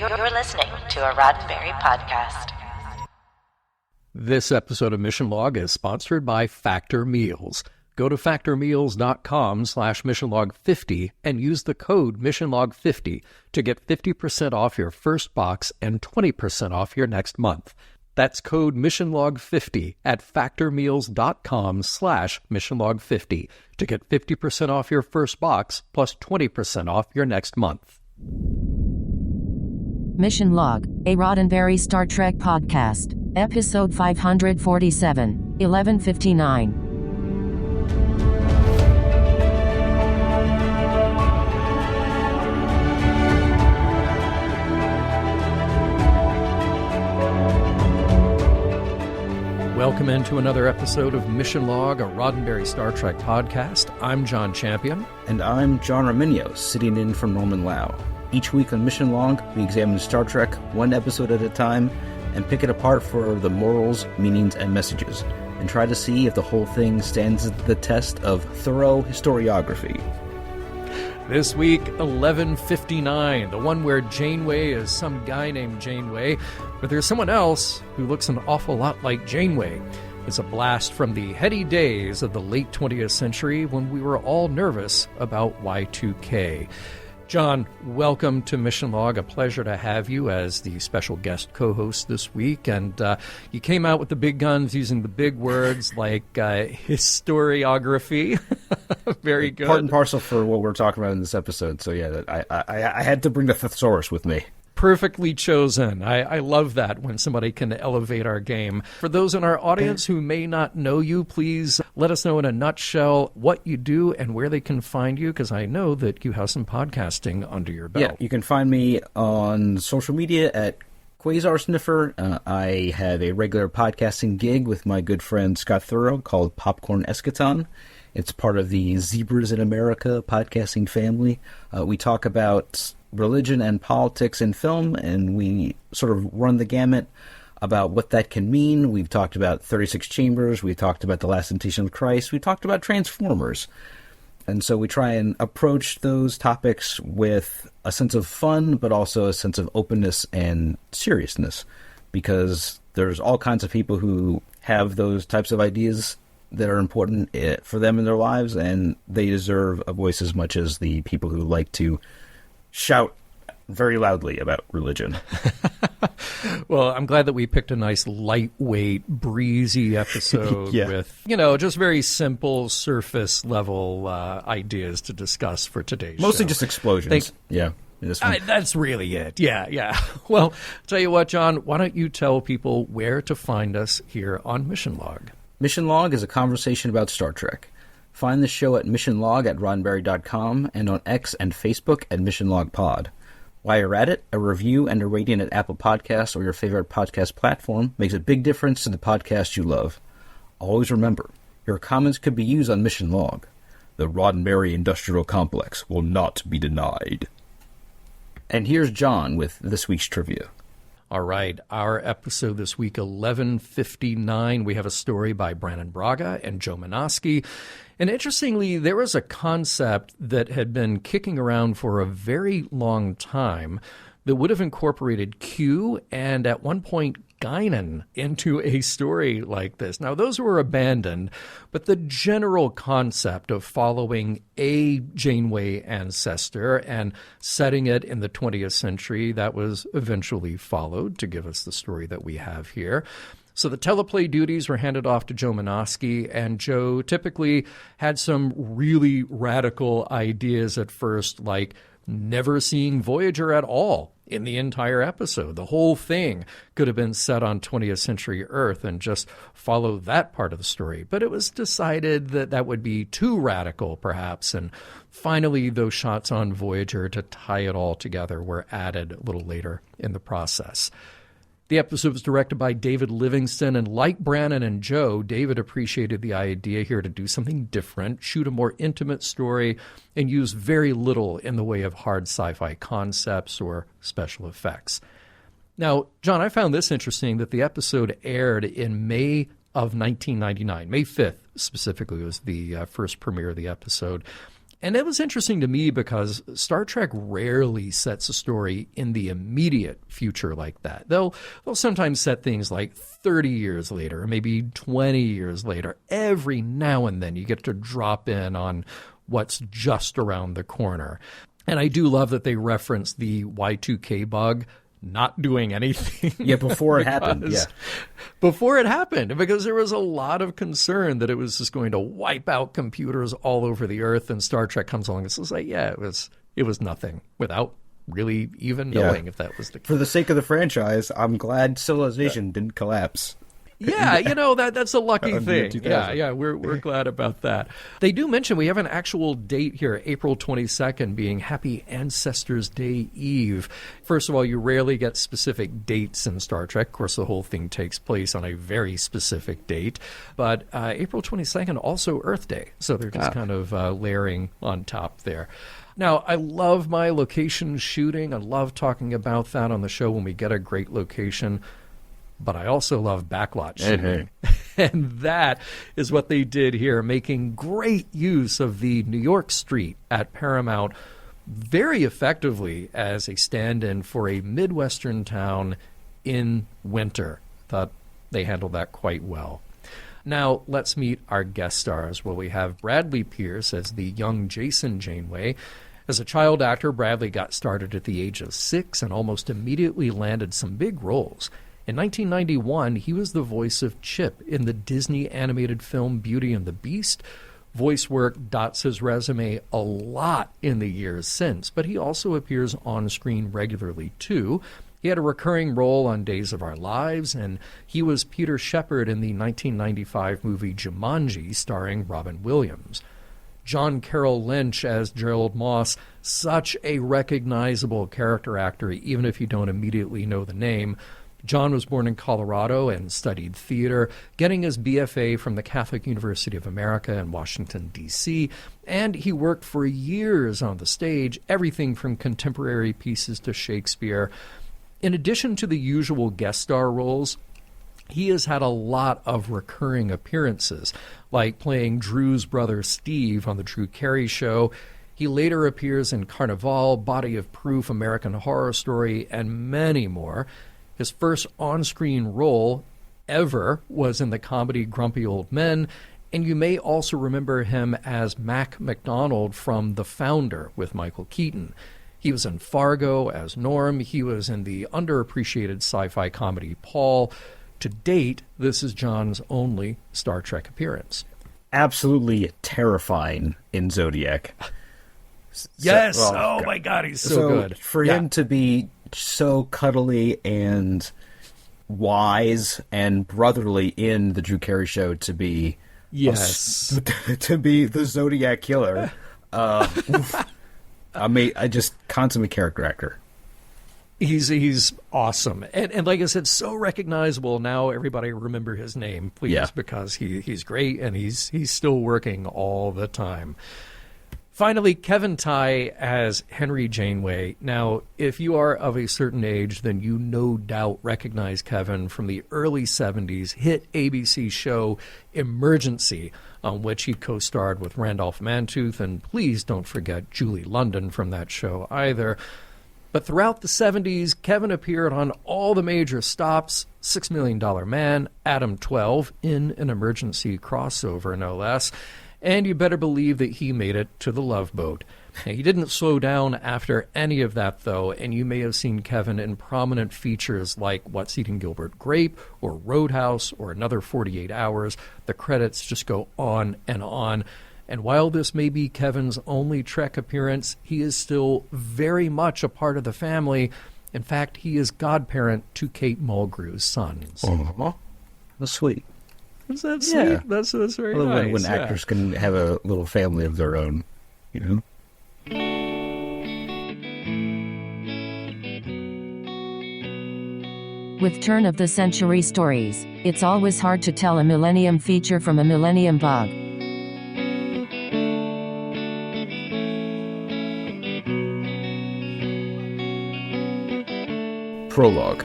You're listening to a Roddenberry podcast. This episode of MissionLog is sponsored by Factor Meals. Go to factormeals.com/MissionLog50 and use the code MissionLog50 to get 50% off your first box and 20% off your next month. That's code MissionLog50 at factormeals.com/MissionLog50 to get 50% off your first box plus 20% off your next month. MissionLog, a Roddenberry Star Trek podcast, episode 547, 1159. Welcome into another episode of MissionLog, a Roddenberry Star Trek podcast. I'm John Champion. And I'm John Arminio, sitting in for Norman Lau. Each week on MissionLog, we examine Star Trek one episode at a time and pick it apart for the morals, meanings, and messages, and try to see if the whole thing stands the test of thorough historiography. This week, 1159, the one where Janeway is some guy named Janeway, but there's someone else who looks an awful lot like Janeway. It's a blast from the heady days of the late 20th century when we were all nervous about Y2K. John, welcome to MissionLog. A pleasure to have you as the special guest co-host this week. And you came out with the big guns using the big words like historiography. Very good. Part and parcel for what we're talking about in this episode. So yeah, I had to bring the thesaurus with me. Perfectly chosen. I love that when somebody can elevate our game. For those in our audience who may not know you, please let us know in a nutshell what you do and where they can find you, because I know that you have some podcasting under your belt. Yeah, you can find me on social media at Quasar Sniffer. I have a regular podcasting gig with my good friend Scott Thurrow called Popcorn Eschaton. It's part of the Zebras in America podcasting family. We talk about religion and politics in film, and we sort of run the gamut about what that can mean. We've talked about 36 Chambers, we've talked about The Last Temptation of Christ, we talked about Transformers. And so we try and approach those topics with a sense of fun, but also a sense of openness and seriousness, because there's all kinds of people who have those types of ideas that are important for them in their lives, and they deserve a voice as much as the people who like to shout very loudly about religion. Well, I'm glad that we picked a nice, lightweight, breezy episode with, just very simple, surface-level ideas to discuss for today's show. Mostly just explosions. That's really it. Yeah. Well, tell you what, John, why don't you tell people where to find us here on MissionLog? MissionLog is a conversation about Star Trek. Find the show at MissionLog at Roddenberry.com and on X and Facebook at MissionLogPod. While you're at it, a review and a rating at Apple Podcasts or your favorite podcast platform makes a big difference to the podcast you love. Always remember, your comments could be used on MissionLog. The Roddenberry Industrial Complex will not be denied. And here's John with this week's trivia. All right, our episode this week, 1159, we have a story by Brannon Braga and Joe Menosky. And interestingly, there was a concept that had been kicking around for a very long time that would have incorporated Q and at one point Guinan into a story like this. Now, those were abandoned, but the general concept of following a Janeway ancestor and setting it in the 20th century, that was eventually followed to give us the story that we have here. So the teleplay duties were handed off to Joe Menosky, and Joe typically had some really radical ideas at first, like never seeing Voyager at all in the entire episode. The whole thing could have been set on 20th century Earth and just follow that part of the story. But it was decided that that would be too radical, perhaps, and finally those shots on Voyager to tie it all together were added a little later in the process. The episode was directed by David Livingston, and like Brannon and Joe, David appreciated the idea here to do something different, shoot a more intimate story, and use very little in the way of hard sci-fi concepts or special effects. Now, John, I found this interesting, that the episode aired in May of 1999. May 5th, specifically, was the first premiere of the episode. And it was interesting to me because Star Trek rarely sets a story in the immediate future like that. They'll sometimes set things like 30 years later, or maybe 20 years later. Every now and then you get to drop in on what's just around the corner. And I do love that they reference the Y2K bug not doing anything. Yeah, before it happened. Yeah. Before it happened, because there was a lot of concern that it was just going to wipe out computers all over the earth. And Star Trek comes along and says, like, yeah, it was nothing, without really even knowing if that was the case. For the sake of the franchise, I'm glad civilization didn't collapse. Yeah, that's a lucky thing. Yeah, we're glad about that. They do mention we have an actual date here, April 22nd, being Happy Ancestors Day Eve. First of all, you rarely get specific dates in Star Trek. Of course, the whole thing takes place on a very specific date. But April 22nd, also Earth Day. So they're just kind of layering on top there. Now, I love my location shooting. I love talking about that on the show when we get a great location. But I also love backlot shooting. And that is what they did here, making great use of the New York street at Paramount very effectively as a stand-in for a Midwestern town in winter. Thought they handled that quite well. Now, let's meet our guest stars. Well, we have Bradley Pierce as the young Jason Janeway. As a child actor, Bradley got started at the age of 6 and almost immediately landed some big roles. In 1991, he was the voice of Chip in the Disney animated film Beauty and the Beast. Voice work dots his resume a lot in the years since, but he also appears on screen regularly, too. He had a recurring role on Days of Our Lives, and he was Peter Shepard in the 1995 movie Jumanji, starring Robin Williams. John Carroll Lynch as Gerald Moss, such a recognizable character actor, even if you don't immediately know the name. John was born in Colorado and studied theater, getting his BFA from the Catholic University of America in Washington, D.C., and he worked for years on the stage, everything from contemporary pieces to Shakespeare. In addition to the usual guest star roles, he has had a lot of recurring appearances, like playing Drew's brother Steve on The Drew Carey Show. He later appears in Carnival, Body of Proof, American Horror Story, and many more. His first on-screen role ever was in the comedy Grumpy Old Men, and you may also remember him as Mac McDonald from The Founder with Michael Keaton. He was in Fargo as Norm. He was in the underappreciated sci-fi comedy Paul. To date, this is John's only Star Trek appearance. Absolutely terrifying in Zodiac. Yes! My God, he's so good. For him to be so cuddly and wise and brotherly in the Drew Carey Show, to be to be the Zodiac killer. I just consummate character actor. He's awesome, and like I said, so recognizable now. Everybody remember his name, please, because he's great and he's still working all the time. Finally, Kevin Tighe as Henry Janeway. Now, if you are of a certain age, then you no doubt recognize Kevin from the early 70s hit ABC show Emergency, on which he co-starred with Randolph Mantooth, and please don't forget Julie London from that show either. But throughout the 70s, Kevin appeared on all the major stops, $6 Million Man, Adam 12, in an emergency crossover, no less. And you better believe that he made it to the Love Boat. Now, he didn't slow down after any of that, though, and you may have seen Kevin in prominent features like What's Eating Gilbert Grape or Roadhouse or Another 48 Hours. The credits just go on and on. And while this may be Kevin's only Trek appearance, he is still very much a part of the family. In fact, he is godparent to Kate Mulgrew's sons. Oh, that's sweet. Is that sweet? Yeah. That's very nice. When actors can have a little family of their own, you know? With turn-of-the-century stories, it's always hard to tell a Millennium feature from a Millennium bug. Prologue.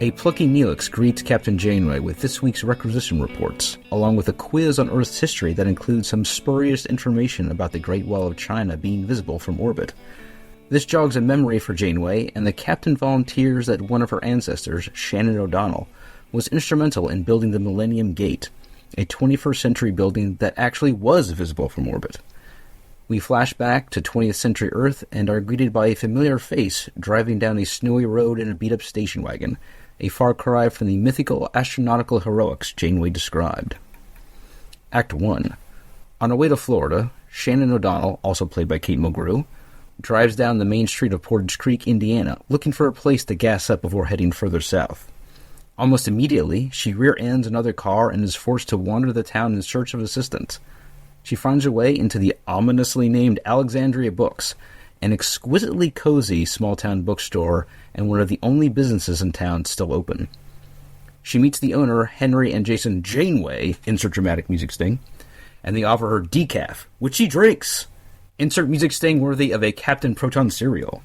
A plucky Neelix greets Captain Janeway with this week's requisition reports, along with a quiz on Earth's history that includes some spurious information about the Great Wall of China being visible from orbit. This jogs a memory for Janeway, and the captain volunteers that one of her ancestors, Shannon O'Donnell, was instrumental in building the Millennium Gate, a 21st century building that actually was visible from orbit. We flash back to 20th century Earth and are greeted by a familiar face driving down a snowy road in a beat-up station wagon, a far cry from the mythical astronautical heroics Janeway described. Act 1. On her way to Florida, Shannon O'Donnell, also played by Kate Mulgrew, drives down the main street of Portage Creek, Indiana, looking for a place to gas up before heading further south. Almost immediately, she rear-ends another car and is forced to wander the town in search of assistance. She finds her way into the ominously named Alexandria Books, an exquisitely cozy small-town bookstore and one of the only businesses in town still open. She meets the owner, Henry and Jason Janeway, insert dramatic music sting, and they offer her decaf, which she drinks. Insert music sting worthy of a Captain Proton cereal.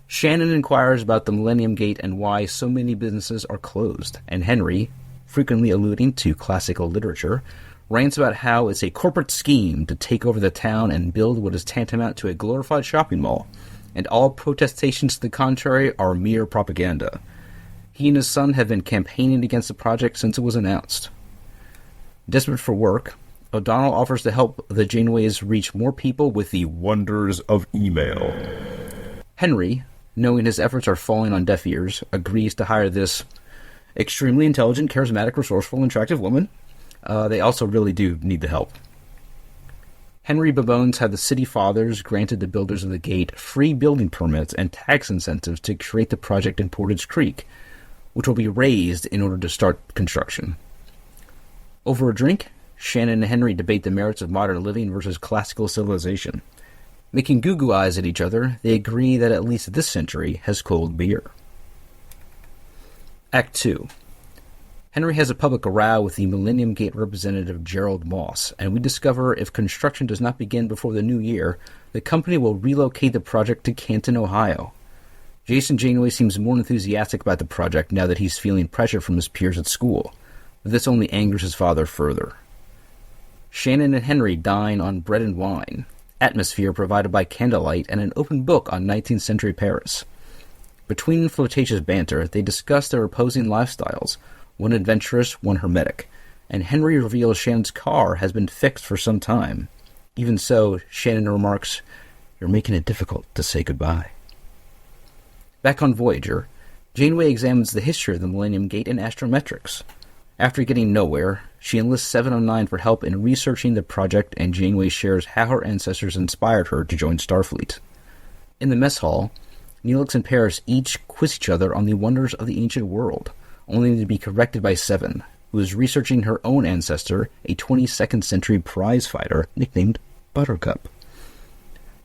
Shannon inquires about the Millennium Gate and why so many businesses are closed, and Henry, frequently alluding to classical literature, rants about how it's a corporate scheme to take over the town and build what is tantamount to a glorified shopping mall, and all protestations to the contrary are mere propaganda. He and his son have been campaigning against the project since it was announced. Desperate for work, O'Donnell offers to help the Janeways reach more people with the wonders of email. Henry, knowing his efforts are falling on deaf ears, agrees to hire this extremely intelligent, charismatic, resourceful, and attractive woman. They also really do need the help. Henry bemoans how the city fathers granted the builders of the gate free building permits and tax incentives to create the project in Portage Creek, which will be raised in order to start construction. Over a drink, Shannon and Henry debate the merits of modern living versus classical civilization. Making goo-goo eyes at each other, they agree that at least this century has cold beer. Act 2. Henry has a public row with the Millennium Gate representative Gerald Moss, and we discover if construction does not begin before the new year, the company will relocate the project to Canton, Ohio. Jason Janeway seems more enthusiastic about the project now that he's feeling pressure from his peers at school, but this only angers his father further. Shannon and Henry dine on bread and wine, atmosphere provided by candlelight and an open book on 19th century Paris. Between flirtatious banter, they discuss their opposing lifestyles, one adventurous, one hermetic, and Henry reveals Shannon's car has been fixed for some time. Even so, Shannon remarks, "You're making it difficult to say goodbye." Back on Voyager, Janeway examines the history of the Millennium Gate in astrometrics. After getting nowhere, she enlists 709 for help in researching the project, and Janeway shares how her ancestors inspired her to join Starfleet. In the mess hall, Neelix and Paris each quiz each other on the wonders of the ancient world, only to be corrected by Seven, who is researching her own ancestor, a 22nd century prize fighter nicknamed Buttercup.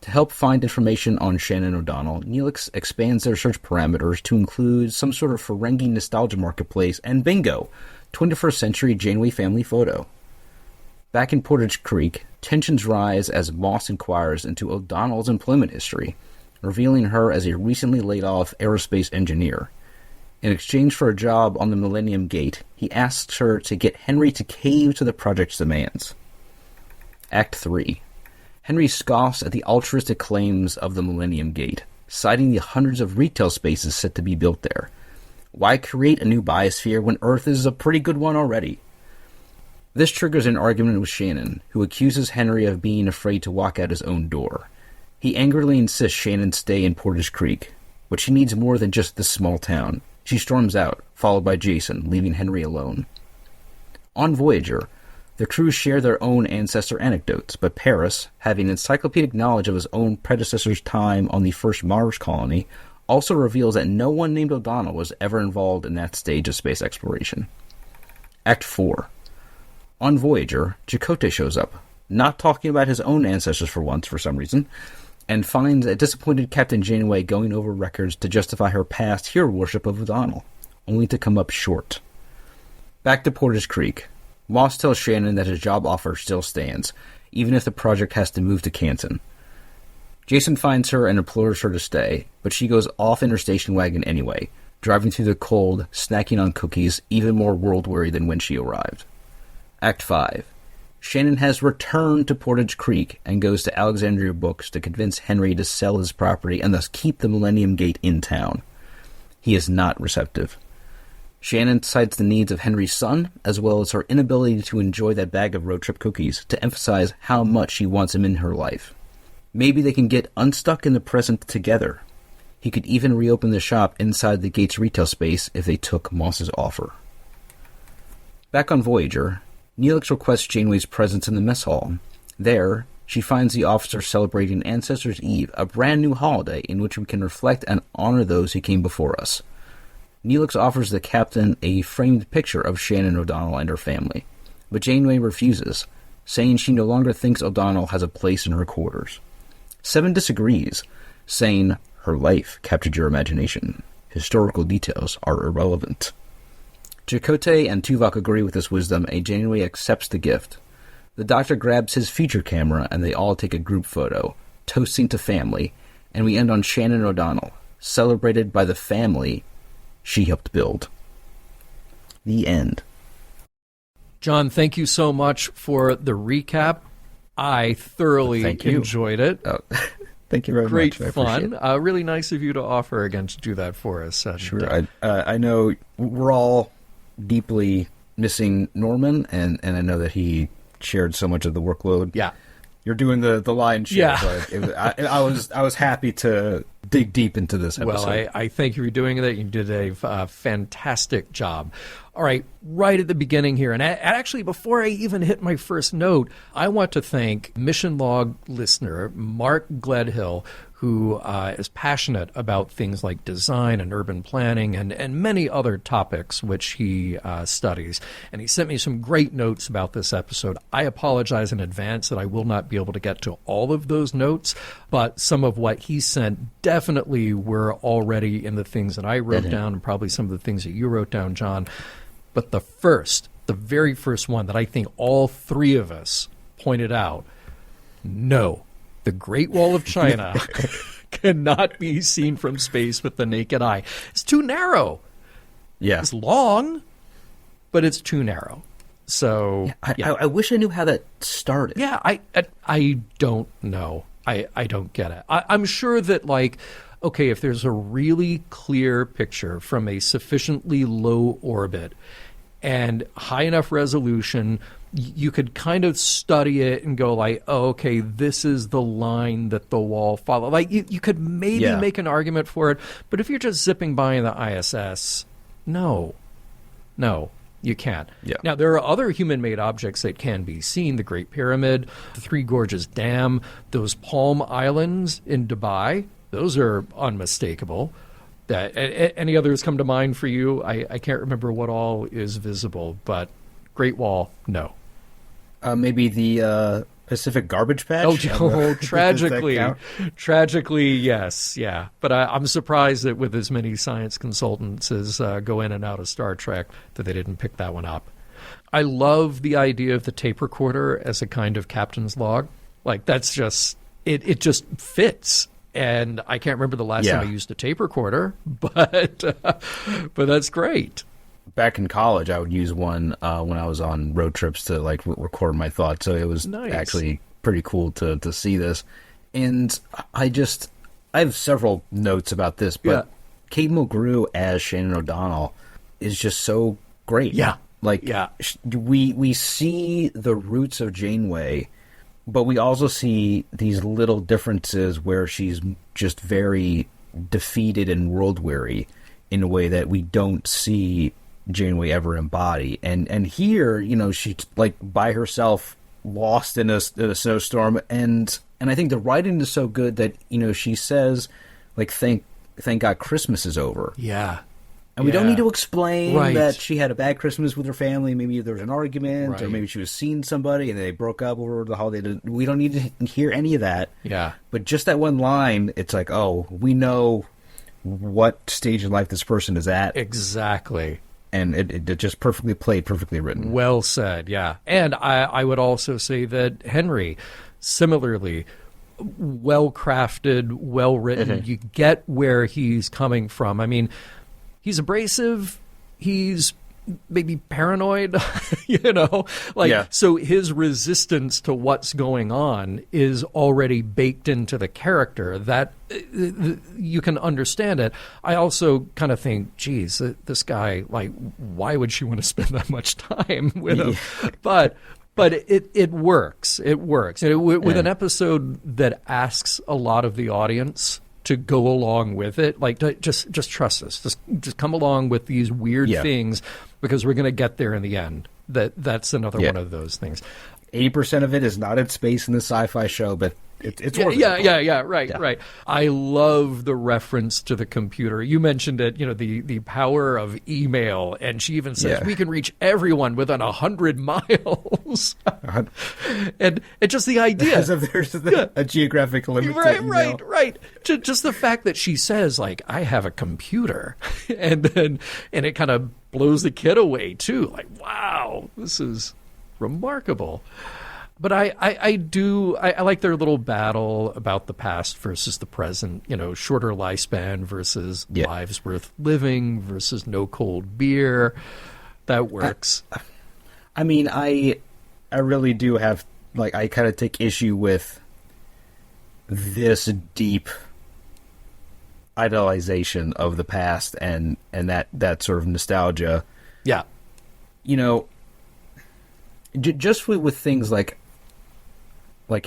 To help find information on Shannon O'Donnell, Neelix expands their search parameters to include some sort of Ferengi nostalgia marketplace, and bingo! 21st century Janeway family photo. Back in Portage Creek, tensions rise as Moss inquires into O'Donnell's employment history, revealing her as a recently laid-off aerospace engineer. In exchange for a job on the Millennium Gate, he asks her to get Henry to cave to the project's demands. Act 3. Henry scoffs at the altruistic claims of the Millennium Gate, citing the hundreds of retail spaces set to be built there. Why create a new biosphere when Earth is a pretty good one already? This triggers an argument with Shannon, who accuses Henry of being afraid to walk out his own door. He angrily insists Shannon stay in Portage Creek, but she needs more than just this small town. She storms out, followed by Jason, leaving Henry alone. On Voyager, the crew share their own ancestor anecdotes, but Paris, having encyclopedic knowledge of his own predecessor's time on the first Mars colony, also reveals that no one named O'Donnell was ever involved in that stage of space exploration. Act 4. On Voyager, Chakotay shows up, not talking about his own ancestors for once for some reason, and finds a disappointed Captain Janeway going over records to justify her past hero worship of O'Donnell, only to come up short. Back to Portage Creek, Moss tells Shannon that his job offer still stands, even if the project has to move to Canton. Jason finds her and implores her to stay, but she goes off in her station wagon anyway, driving through the cold, snacking on cookies, even more world-weary than when she arrived. Act 5. Shannon has returned to Portage Creek and goes to Alexandria Books to convince Henry to sell his property and thus keep the Millennium Gate in town. He is not receptive. Shannon cites the needs of Henry's son, as well as her inability to enjoy that bag of road trip cookies, to emphasize how much she wants him in her life. Maybe they can get unstuck in the present together. He could even reopen the shop inside the Gate's retail space if they took Moss's offer. Back on Voyager, Neelix requests Janeway's presence in the mess hall. There, she finds the officers celebrating Ancestor's Eve, a brand new holiday in which we can reflect and honor those who came before us. Neelix offers the captain a framed picture of Shannon O'Donnell and her family, but Janeway refuses, saying she no longer thinks O'Donnell has a place in her quarters. Seven disagrees, saying her life captured your imagination. Historical details are irrelevant. Chakotay and Tuvok agree with this wisdom, and Janeway accepts the gift. The Doctor grabs his feature camera, and they all take a group photo, toasting to family, and we end on Shannon O'Donnell, celebrated by the family she helped build. The end. John, thank you so much for the recap. I thoroughly enjoyed it. Oh, thank you very much. Great fun. Really nice of you to offer again to do that for us. Sure. I know we're all deeply missing Norman, and I know that he shared so much of the workload. Yeah. You're doing the lion's share. Yeah. I was happy to dig deep into this episode. Well, I thank you for doing that. You did a fantastic job. All right, right at the beginning here, and actually before I even hit my first note, I want to thank MissionLog listener Mark Gledhill, who is passionate about things like design and urban planning and many other topics which he studies. And he sent me some great notes about this episode. I apologize in advance that I will not be able to get to all of those notes, but some of what he sent definitely were already in the things that I wrote down, and probably some of the things that you wrote down, John. But the very first one that I think all three of us pointed out, no. The Great Wall of China cannot be seen from space with the naked eye. It's too narrow. Yeah. It's long, but it's too narrow. So I wish I knew how that started. Yeah, I don't know. I don't get it. I'm sure that, like, okay, if there's a really clear picture from a sufficiently low orbit and high enough resolution, you could kind of study it and go like, oh, okay, this is the line that the wall follows. Like, you could maybe make an argument for it, but if you're just zipping by in the ISS, no, you can't. Yeah. Now, there are other human-made objects that can be seen: the Great Pyramid, the Three Gorges Dam, those Palm Islands in Dubai. Those are unmistakable. Any others come to mind for you? I can't remember what all is visible, but Great Wall, no. Maybe the Pacific Garbage Patch? Oh, tragically, yes, yeah. But I'm surprised that with as many science consultants as go in and out of Star Trek that they didn't pick that one up. I love the idea of the tape recorder as a kind of captain's log. Like, that's just, it just fits. And I can't remember the last time I used a tape recorder, but that's great. Back in college, I would use one when I was on road trips to like record my thoughts. So it was actually pretty cool to see this. And I have several notes about this, but Kate Mulgrew as Shannon O'Donnell is just so great. Yeah. We see the roots of Janeway, but we also see these little differences where she's just very defeated and world-weary in a way that we don't see Janeway ever embody. And here, she's like by herself, lost in a snowstorm. And I think the writing is so good that, she says, like, thank God Christmas is over. Yeah. And we don't need to explain that she had a bad Christmas with her family. Maybe there was an argument, or maybe she was seeing somebody and they broke up over the holiday. We don't need to hear any of that. Yeah. But just that one line, it's like, oh, we know what stage in life this person is at. Exactly. And it just perfectly played, perfectly written. Well said, yeah. And I would also say that Henry, similarly, well-crafted, well-written. You get where he's coming from. I mean, he's abrasive, he's maybe paranoid, you know, like, Yeah. so his resistance to what's going on is already baked into the character. That you can understand it. I also kind of think, geez, this guy, like, why would she want to spend that much time with him? But it works. It works. And with an episode that asks a lot of the audience to go along with it, like, just trust us. Just come along with these weird things, because we're going to get there in the end. That's another one of those things. 80% of it is not in space in the sci-fi show, but it's worth it. Right. I love the reference to the computer. You mentioned it, you know, the power of email, and she even says we can reach everyone within 100 miles. and just the idea, as if there's a geographic limit. Right. Just the fact that she says, like, I have a computer, and it kind of blows the kid away too. Like, wow, this is remarkable. But I like their little battle about the past versus the present, you know, shorter lifespan versus lives worth living versus no cold beer. That works. I mean, I really do have, like, I kind of take issue with this deep idolization of the past and that sort of nostalgia. Yeah. You know, just with things like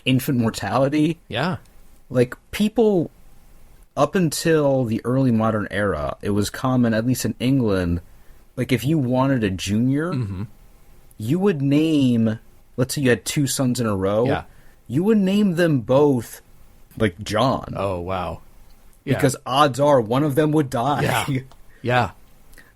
infant mortality. Yeah. Like, people up until the early modern era, it was common, at least in England, like, if you wanted a junior, you would name, let's say you had two sons in a row, you would name them both, like, John. Oh, wow. Yeah. Because odds are one of them would die. Yeah.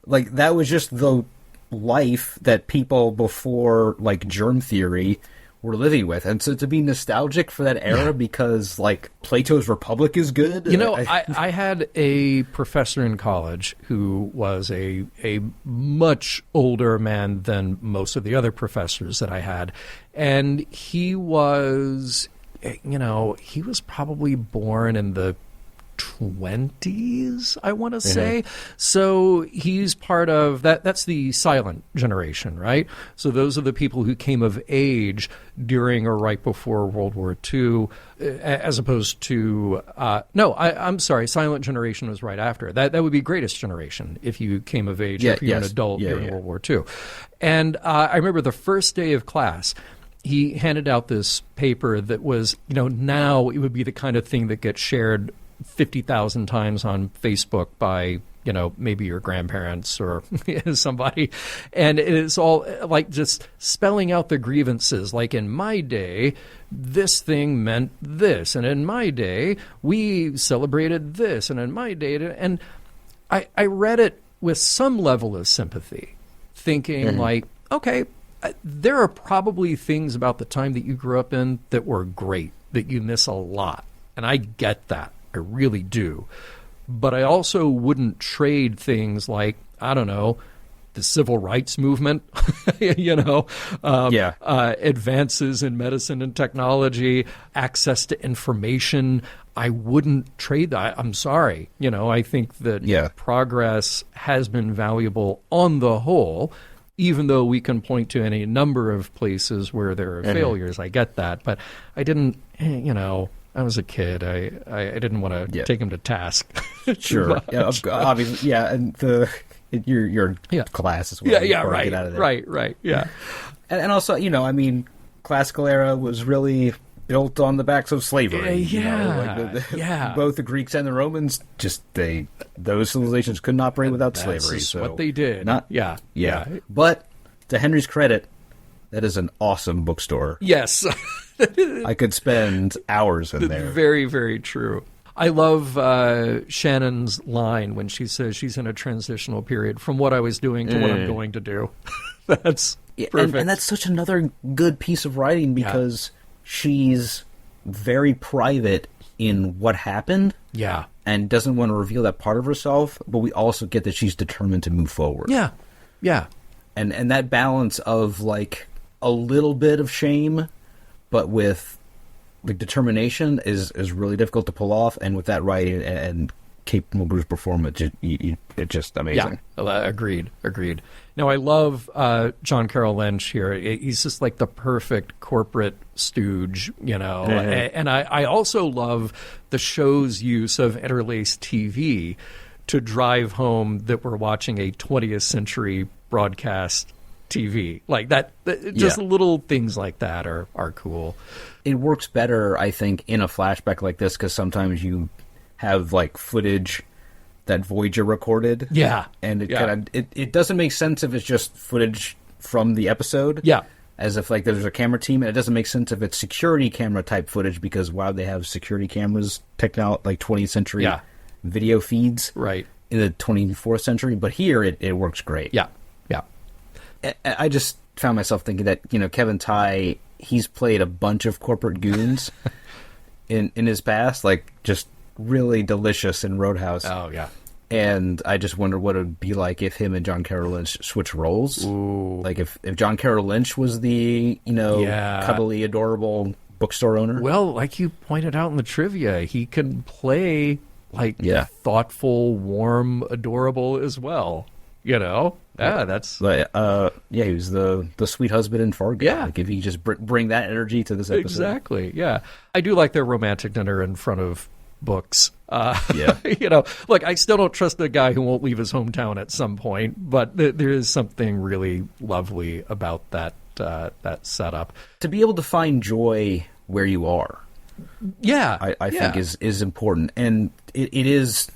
Like, that was just the life that people before, like, germ theory were living with. And so to be nostalgic for that era because, like, Plato's Republic is good. You know, I had a professor in college who was a much older man than most of the other professors that I had. And he was, you know, he was probably born in the 20s, I want to say. So he's part of that. That's the silent generation, right? So those are the people who came of age during or right before World War II, as opposed to I'm sorry, silent generation was right after. That would be greatest generation if you came of age, if you're an adult during World War II. And I remember the first day of class, he handed out this paper that was, you know, now it would be the kind of thing that gets shared 50,000 times on Facebook by, you know, maybe your grandparents or somebody. And it is all like just spelling out the grievances. Like, in my day, this thing meant this. And in my day, we celebrated this. And in my day, and I read it with some level of sympathy, thinking like, okay, there are probably things about the time that you grew up in that were great, that you miss a lot. And I get that. I really do. But I also wouldn't trade things like, I don't know, the civil rights movement, you know, advances in medicine and technology, access to information. I wouldn't trade that. I'm sorry. You know, I think that progress has been valuable on the whole, even though we can point to any number of places where there are failures. I get that. But I didn't, you know, I was a kid. I didn't want to take him to task. Sure. Yeah, obviously. Yeah, and your class as well. Right. Get out of there. Right. Yeah. And also, you know, I mean, classical era was really built on the backs of slavery. Both the Greeks and the Romans, those civilizations couldn't operate without slavery. So what they did. Yeah. But to Henry's credit, that is an awesome bookstore. Yes. I could spend hours in there. Very, very true. I love Shannon's line when she says she's in a transitional period from what I was doing to what I'm going to do. That's perfect. And that's such another good piece of writing because she's very private in what happened. Yeah. And doesn't want to reveal that part of herself, but we also get that she's determined to move forward. Yeah. Yeah. And that balance of, like, a little bit of shame, but with, like, determination is really difficult to pull off. And with that writing and capable Bruce perform it, it's just amazing. Yeah, agreed. Now, I love John Carroll Lynch here. He's just like the perfect corporate stooge, And I also love the show's use of interlaced TV to drive home that we're watching a 20th century broadcast TV. Like that, just little things like that are cool. It works better, I think, in a flashback like this, because sometimes you have like footage that Voyager recorded. Yeah. And it doesn't make sense if it's just footage from the episode. Yeah. As if like there's a camera team, and it doesn't make sense if it's security camera type footage, because why would they have security cameras, like 20th century video feeds in the 24th century? But here it works great. Yeah. I just found myself thinking that, Kevin Tighe, he's played a bunch of corporate goons in his past, like just really delicious in Roadhouse. Oh, yeah. And I just wonder what it would be like if him and John Carroll Lynch switch roles. Ooh. Like if John Carroll Lynch was the, cuddly, adorable bookstore owner. Well, like you pointed out in the trivia, he can play thoughtful, warm, adorable as well. That's he was the sweet husband in Fargo. Yeah, like if you just bring that energy to this episode. Exactly. Yeah, I do like their romantic dinner in front of books. Look, I still don't trust the guy who won't leave his hometown at some point, but there is something really lovely about that setup. To be able to find joy where you are, I think is important, and it is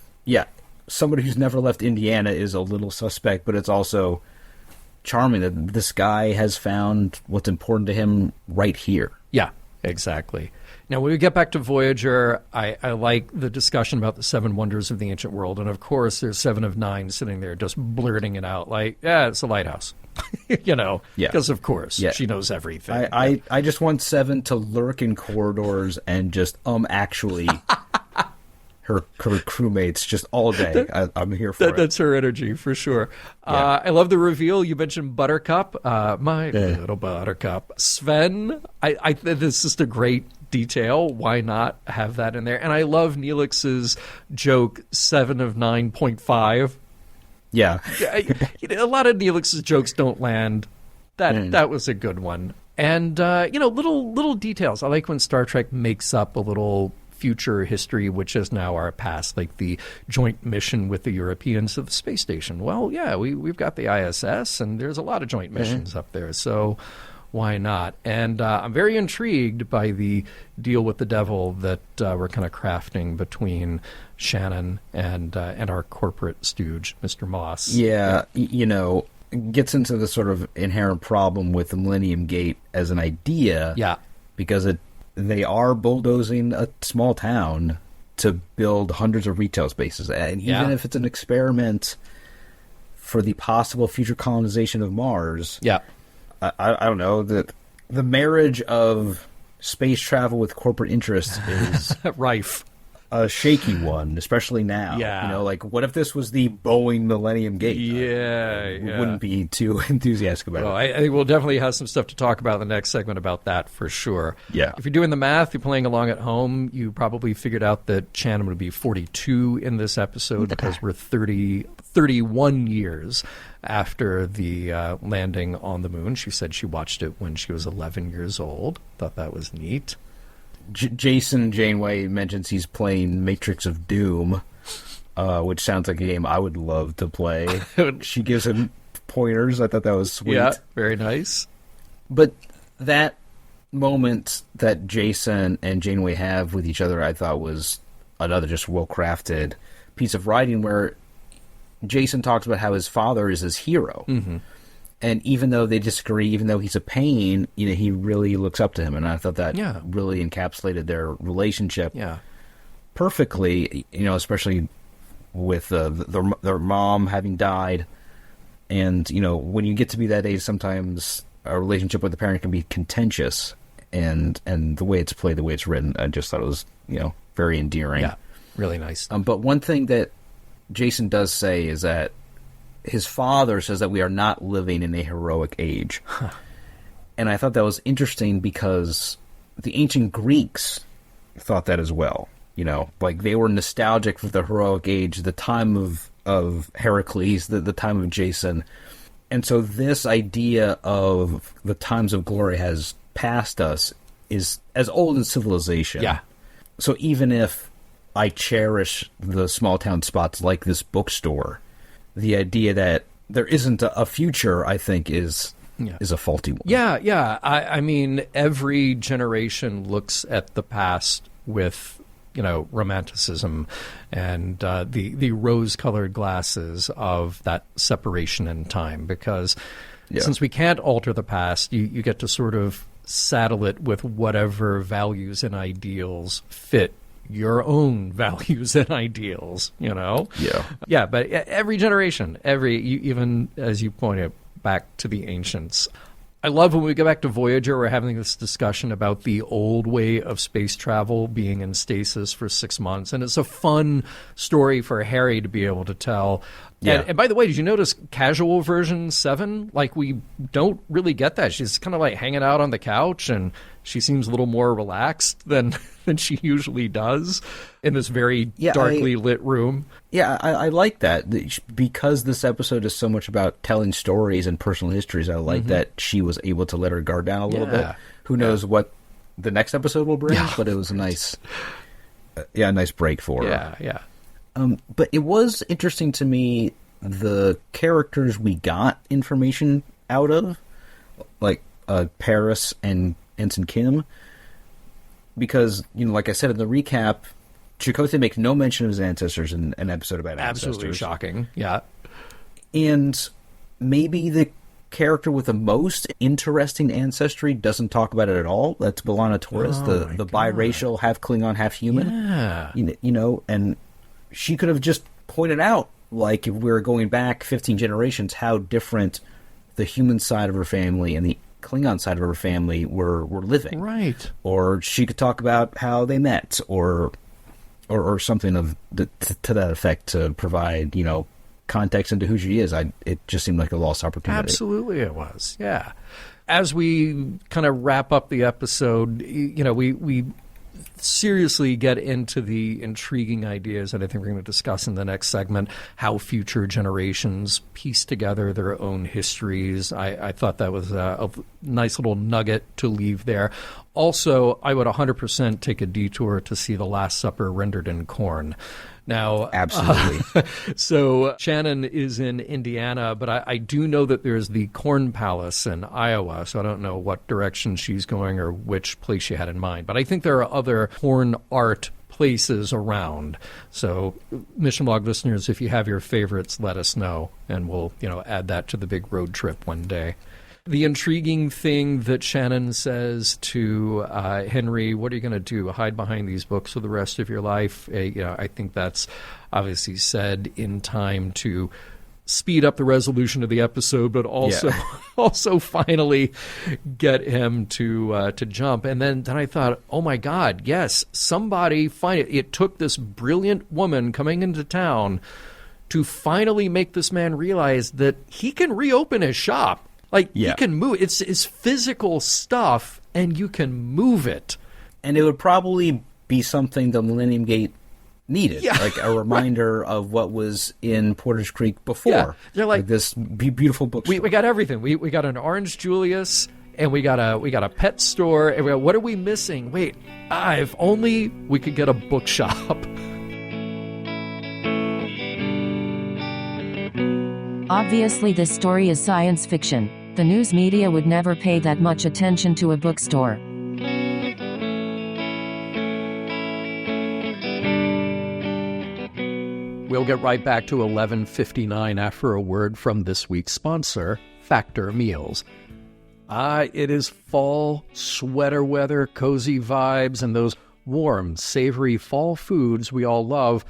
somebody who's never left Indiana is a little suspect, but it's also charming that this guy has found what's important to him right here. Yeah, exactly. Now, when we get back to Voyager, I like the discussion about the 7 wonders of the ancient world. And, of course, there's 7 of 9 sitting there just blurting it out like, it's a lighthouse. Because, of course, she knows everything. I just want 7 to lurk in corridors and just actually... Her crewmates just all day. I'm here for it. That's her energy, for sure. Yeah. I love the reveal. You mentioned Buttercup. My little Buttercup. Sven, this is just a great detail. Why not have that in there? And I love Neelix's joke, 7 of 9.5. Yeah. A lot of Neelix's jokes don't land. That was a good one. And, little details. I like when Star Trek makes up a little future history, which is now our past, like the joint mission with the Europeans to the space station. Well, we've got the ISS, and there's a lot of joint missions up there, so why not? And I'm very intrigued by the deal with the devil that we're kind of crafting between Shannon and our corporate stooge, Mr. Moss. Yeah, gets into the sort of inherent problem with the Millennium Gate as an idea. Yeah. Because they are bulldozing a small town to build hundreds of retail spaces. And even if it's an experiment for the possible future colonization of Mars, I don't know, the marriage of space travel with corporate interests is rife. A shaky one, especially now. Yeah. What if this was the Boeing Millennium Gate? Wouldn't be too enthusiastic about it. I think we'll definitely have some stuff to talk about in the next segment about that for sure. Yeah. If you're doing the math, you're playing along at home, you probably figured out that Shannon would be 42 in this episode because we're 31 years after the landing on the moon. She said she watched it when she was 11 years old. Thought that was neat. Jason Janeway mentions he's playing Matrix of Doom, which sounds like a game I would love to play. She gives him pointers. I thought that was sweet. Yeah, very nice. But that moment that Jason and Janeway have with each other, I thought was another just well-crafted piece of writing where Jason talks about how his father is his hero. Mm-hmm. And even though they disagree, even though he's a pain, he really looks up to him. And I thought that really encapsulated their relationship perfectly, especially with their mom having died. And, when you get to be that age, sometimes a relationship with a parent can be contentious. And the way it's played, the way it's written, I just thought it was, very endearing. Yeah, really nice. But one thing that Jason does say is that his father says that we are not living in a heroic age. Huh. And I thought that was interesting because the ancient Greeks thought that as well. Like they were nostalgic for the heroic age, the time of Heracles, the time of Jason. And so this idea of the times of glory has passed us is as old as civilization. Yeah. So even if I cherish the small town spots like this bookstore, the idea that there isn't a future, I think, is a faulty one. Yeah. I mean, every generation looks at the past with, romanticism and the rose-colored glasses of that separation in time, because since we can't alter the past, you get to sort of saddle it with whatever values and ideals fit your own values and ideals, Yeah, but every generation, even as you pointed back to the ancients. I love when we go back to Voyager, we're having this discussion about the old way of space travel being in stasis for 6 months. And it's a fun story for Harry to be able to tell. Yeah. And by the way, did you notice casual version 7? Like, we don't really get that. She's kind of like hanging out on the couch, and she seems a little more relaxed than she usually does in this very darkly lit room. Yeah, I like that. Because this episode is so much about telling stories and personal histories, I like that she was able to let her guard down a little bit. Who knows what the next episode will bring, but it was a nice break for her. Yeah. But it was interesting to me, the characters we got information out of, like Paris and Ensign Kim, because, like I said in the recap, Chakotay makes no mention of his ancestors in an episode about ancestors. Absolutely shocking, yeah. And maybe the character with the most interesting ancestry doesn't talk about it at all. That's B'Elanna Torres, the biracial, half Klingon, half human. Yeah. And she could have just pointed out, like, if we were going back 15 generations, how different the human side of her family and the Klingon side of her family were living. Right. Or she could talk about how they met, or something to that effect, to provide, context into who she is. It just seemed like a lost opportunity. Absolutely it was, yeah. As we kind of wrap up the episode, we seriously get into the intriguing ideas that I think we're going to discuss in the next segment, how future generations piece together their own histories. I thought that was a nice little nugget to leave there. Also, I would 100% take a detour to see The Last Supper rendered in corn. Now, absolutely. So Shannon is in Indiana, but I do know that there's the Corn Palace in Iowa, so I don't know what direction she's going or which place she had in mind. But I think there are other corn art places around. So MissionLog listeners, if you have your favorites, let us know, and we'll add that to the big road trip one day. The intriguing thing that Shannon says to Henry, what are you going to do, hide behind these books for the rest of your life? I think that's obviously said in time to speed up the resolution of the episode, but also finally get him to jump. And then I thought, oh my God, yes, somebody find it. It took this brilliant woman coming into town to finally make this man realize that he can reopen his shop. Like, you can move. It's physical stuff, and you can move it. And it would probably be something the Millennium Gate needed, like a reminder of what was in Portage Creek before. Yeah. They're like this beautiful bookstore. We got everything. We got an Orange Julius, and we got a pet store. And what are we missing? Wait, if only we could get a bookshop. Obviously, this story is science fiction. The news media would never pay that much attention to a bookstore. We'll get right back to 11:59 after a word from this week's sponsor, Factor Meals. It is fall, sweater weather, cozy vibes, and those warm, savory fall foods we all love.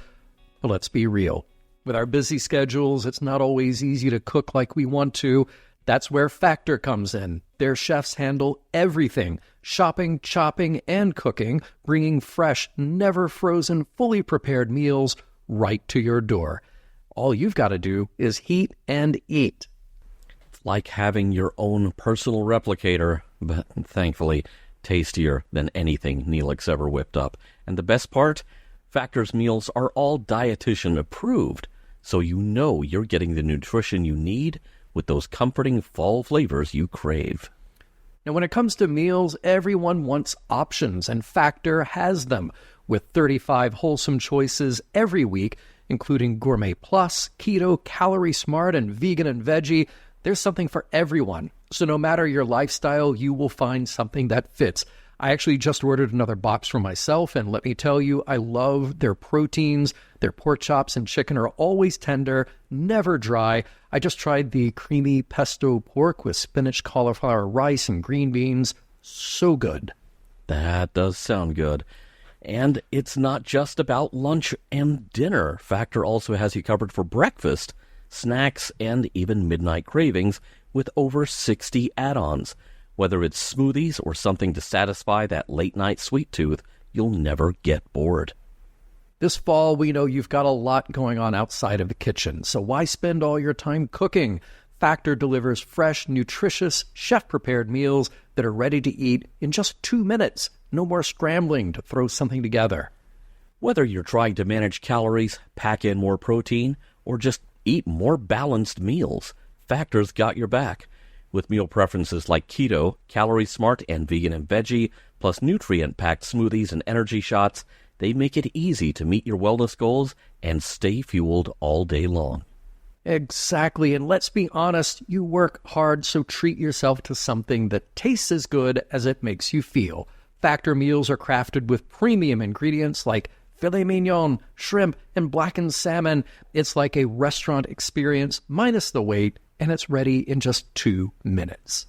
But let's be real. With our busy schedules, it's not always easy to cook like we want to. That's where Factor comes in. Their chefs handle everything, shopping, chopping, and cooking, bringing fresh, never frozen, fully prepared meals right to your door. All you've got to do is heat and eat. It's like having your own personal replicator, but thankfully tastier than anything Neelix ever whipped up. And the best part? Factor's meals are all dietitian approved, so you know you're getting the nutrition you need with those comforting fall flavors you crave. Now, when it comes to meals, everyone wants options, and Factor has them, with 35 wholesome choices every week, including Gourmet Plus, Keto, Calorie Smart, and Vegan and Veggie. There's something for everyone. So no matter your lifestyle, you will find something that fits. I actually just ordered another box for myself, and let me tell you, I love their proteins. Their pork chops and chicken are always tender, never dry. I just tried the creamy pesto pork with spinach, cauliflower, rice, and green beans. So good. That does sound good. And it's not just about lunch and dinner. Factor also has you covered for breakfast, snacks, and even midnight cravings with over 60 add-ons. Whether it's smoothies or something to satisfy that late-night sweet tooth, you'll never get bored. This fall, we know you've got a lot going on outside of the kitchen, so why spend all your time cooking? Factor delivers fresh, nutritious, chef-prepared meals that are ready to eat in just 2 minutes. No more scrambling to throw something together. Whether you're trying to manage calories, pack in more protein, or just eat more balanced meals, Factor's got your back. With meal preferences like keto, calorie smart, and vegan and veggie, plus nutrient-packed smoothies and energy shots, they make it easy to meet your wellness goals and stay fueled all day long. Exactly, and let's be honest, you work hard, so treat yourself to something that tastes as good as it makes you feel. Factor meals are crafted with premium ingredients like filet mignon, shrimp, and blackened salmon. It's like a restaurant experience minus the wait, and it's ready in just 2 minutes.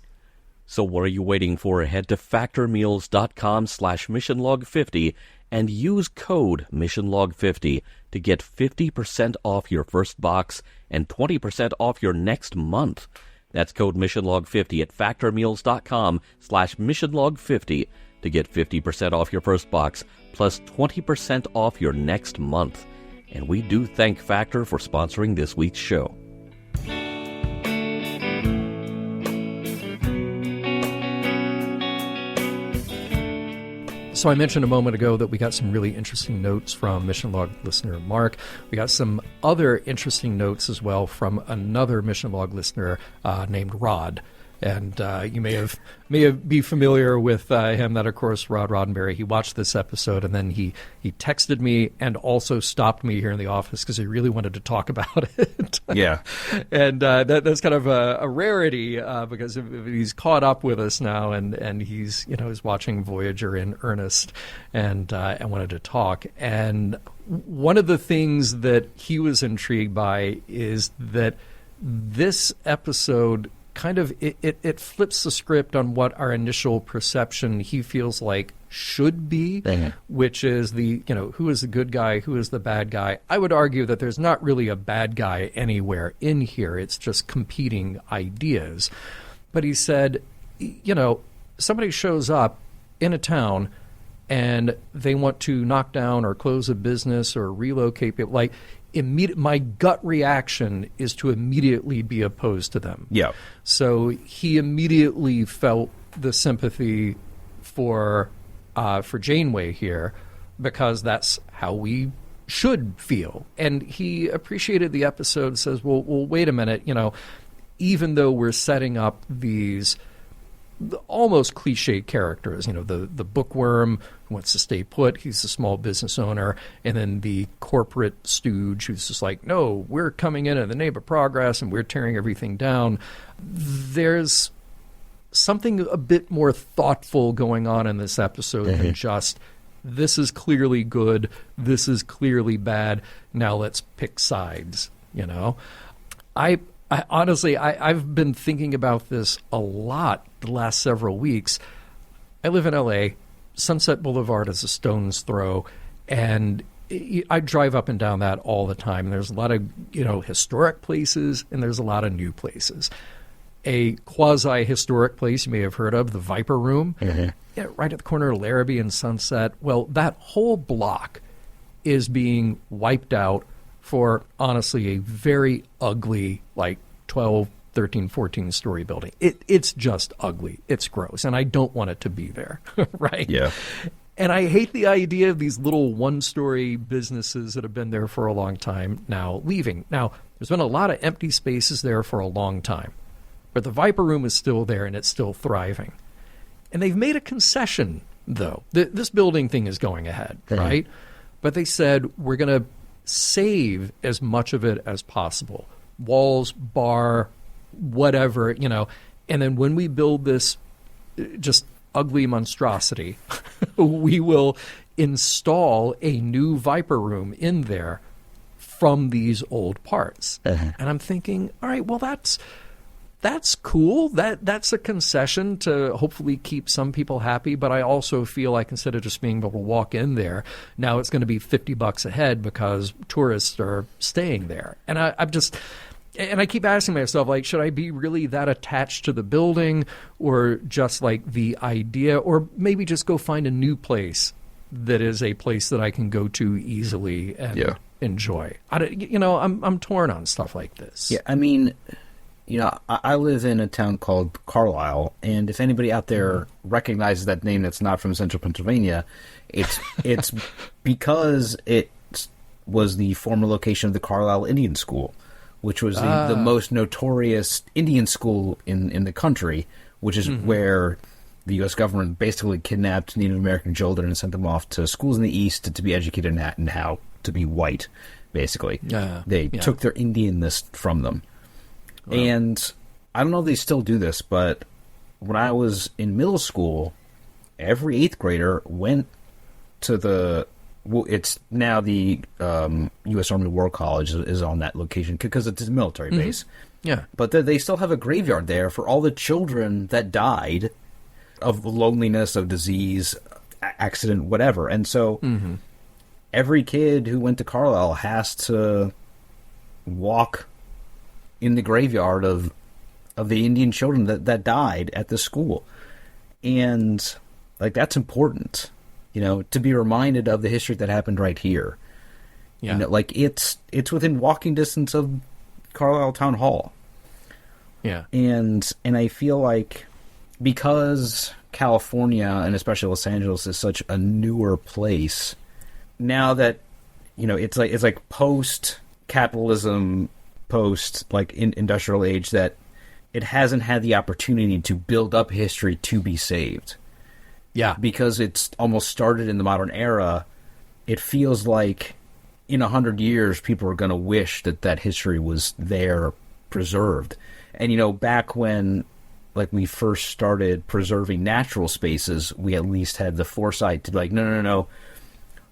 So what are you waiting for? Head to factormeals.com/missionlog50 and use code missionlog50 to get 50% off your first box and 20% off your next month. That's code missionlog50 at factormeals.com/missionlog50 to get 50% off your first box plus 20% off your next month. And we do thank Factor for sponsoring this week's show. So I mentioned a moment ago that we got some really interesting notes from MissionLog listener Mark. We got some other interesting notes as well from another MissionLog listener named Rod. And you may be familiar with him. That, of course, Rod Roddenberry. He watched this episode, and then he texted me and also stopped me here in the office because he really wanted to talk about it. Yeah. And that's kind of a rarity because he's caught up with us now, and he's watching Voyager in earnest, and wanted to talk. And one of the things that he was intrigued by is that this episode kind of it flips the script on what our initial perception he feels like should be, which is who is the good guy, who is the bad guy. I would argue that there's not really a bad guy anywhere in here. It's just competing ideas. But he said, somebody shows up in a town and they want to knock down or close a business or relocate people. My gut reaction is to immediately be opposed to them. Yeah. So he immediately felt the sympathy for Janeway here because that's how we should feel. And he appreciated the episode, says, well, wait a minute, even though we're setting up these almost cliche characters, the bookworm who wants to stay put, he's a small business owner, and then the corporate stooge who's just like, no, we're coming in the name of progress and we're tearing everything down. There's something a bit more thoughtful going on in this episode than just, this is clearly good, this is clearly bad, now let's pick sides, I've been thinking about this a lot the last several weeks. I live in L.A. Sunset Boulevard is a stone's throw, and I drive up and down that all the time. There's a lot of historic places, and there's a lot of new places. A quasi-historic place you may have heard of, the Viper Room, right at the corner of Larrabee and Sunset. Well, that whole block is being wiped out for, honestly, a very ugly, 12, 13, 14-story building. It's just ugly. It's gross, and I don't want it to be there, right? Yeah. And I hate the idea of these little one-story businesses that have been there for a long time now leaving. Now, there's been a lot of empty spaces there for a long time. But the Viper Room is still there, and it's still thriving. And they've made a concession, though. This building thing is going ahead, right? But they said, we're going to save as much of it as possible. Walls, bar, whatever, And then when we build this just ugly monstrosity, we will install a new Viper Room in there from these old parts. And I'm thinking, all right, well, that's cool. That's a concession to hopefully keep some people happy. But I also feel like instead of just being able to walk in there, now it's going to be $50 a head because tourists are staying there. And I keep asking myself, like, should I be really that attached to the building or just like the idea, or maybe just go find a new place that is a place that I can go to easily and enjoy? I'm torn on stuff like this. Yeah, I mean, I live in a town called Carlisle, and if anybody out there recognizes that name that's not from central Pennsylvania, it's because it was the former location of the Carlisle Indian School, which was the most notorious Indian school in the country, which is where the U.S. government basically kidnapped Native American children and sent them off to schools in the East to be educated in how to be white, basically. They took their Indianness from them. Wow. And I don't know if they still do this, but when I was in middle school, every 8th grader went to it's now the U.S. Army War College is on that location because it's a military base. Yeah. But they still have a graveyard there for all the children that died of loneliness, of disease, accident, whatever. And so every kid who went to Carlisle has to walk in the graveyard of the Indian children that died at the school. And, like, that's important. To be reminded of the history that happened right here. Yeah. It's within walking distance of Carlisle Town Hall. Yeah. And I feel like because California, and especially Los Angeles, is such a newer place, now that, it's like post-capitalism, industrial age, that it hasn't had the opportunity to build up history to be saved. Yeah. Because it's almost started in the modern era, it feels like in 100 years, people are going to wish that history was there, preserved. And, back when, we first started preserving natural spaces, we at least had the foresight to, no,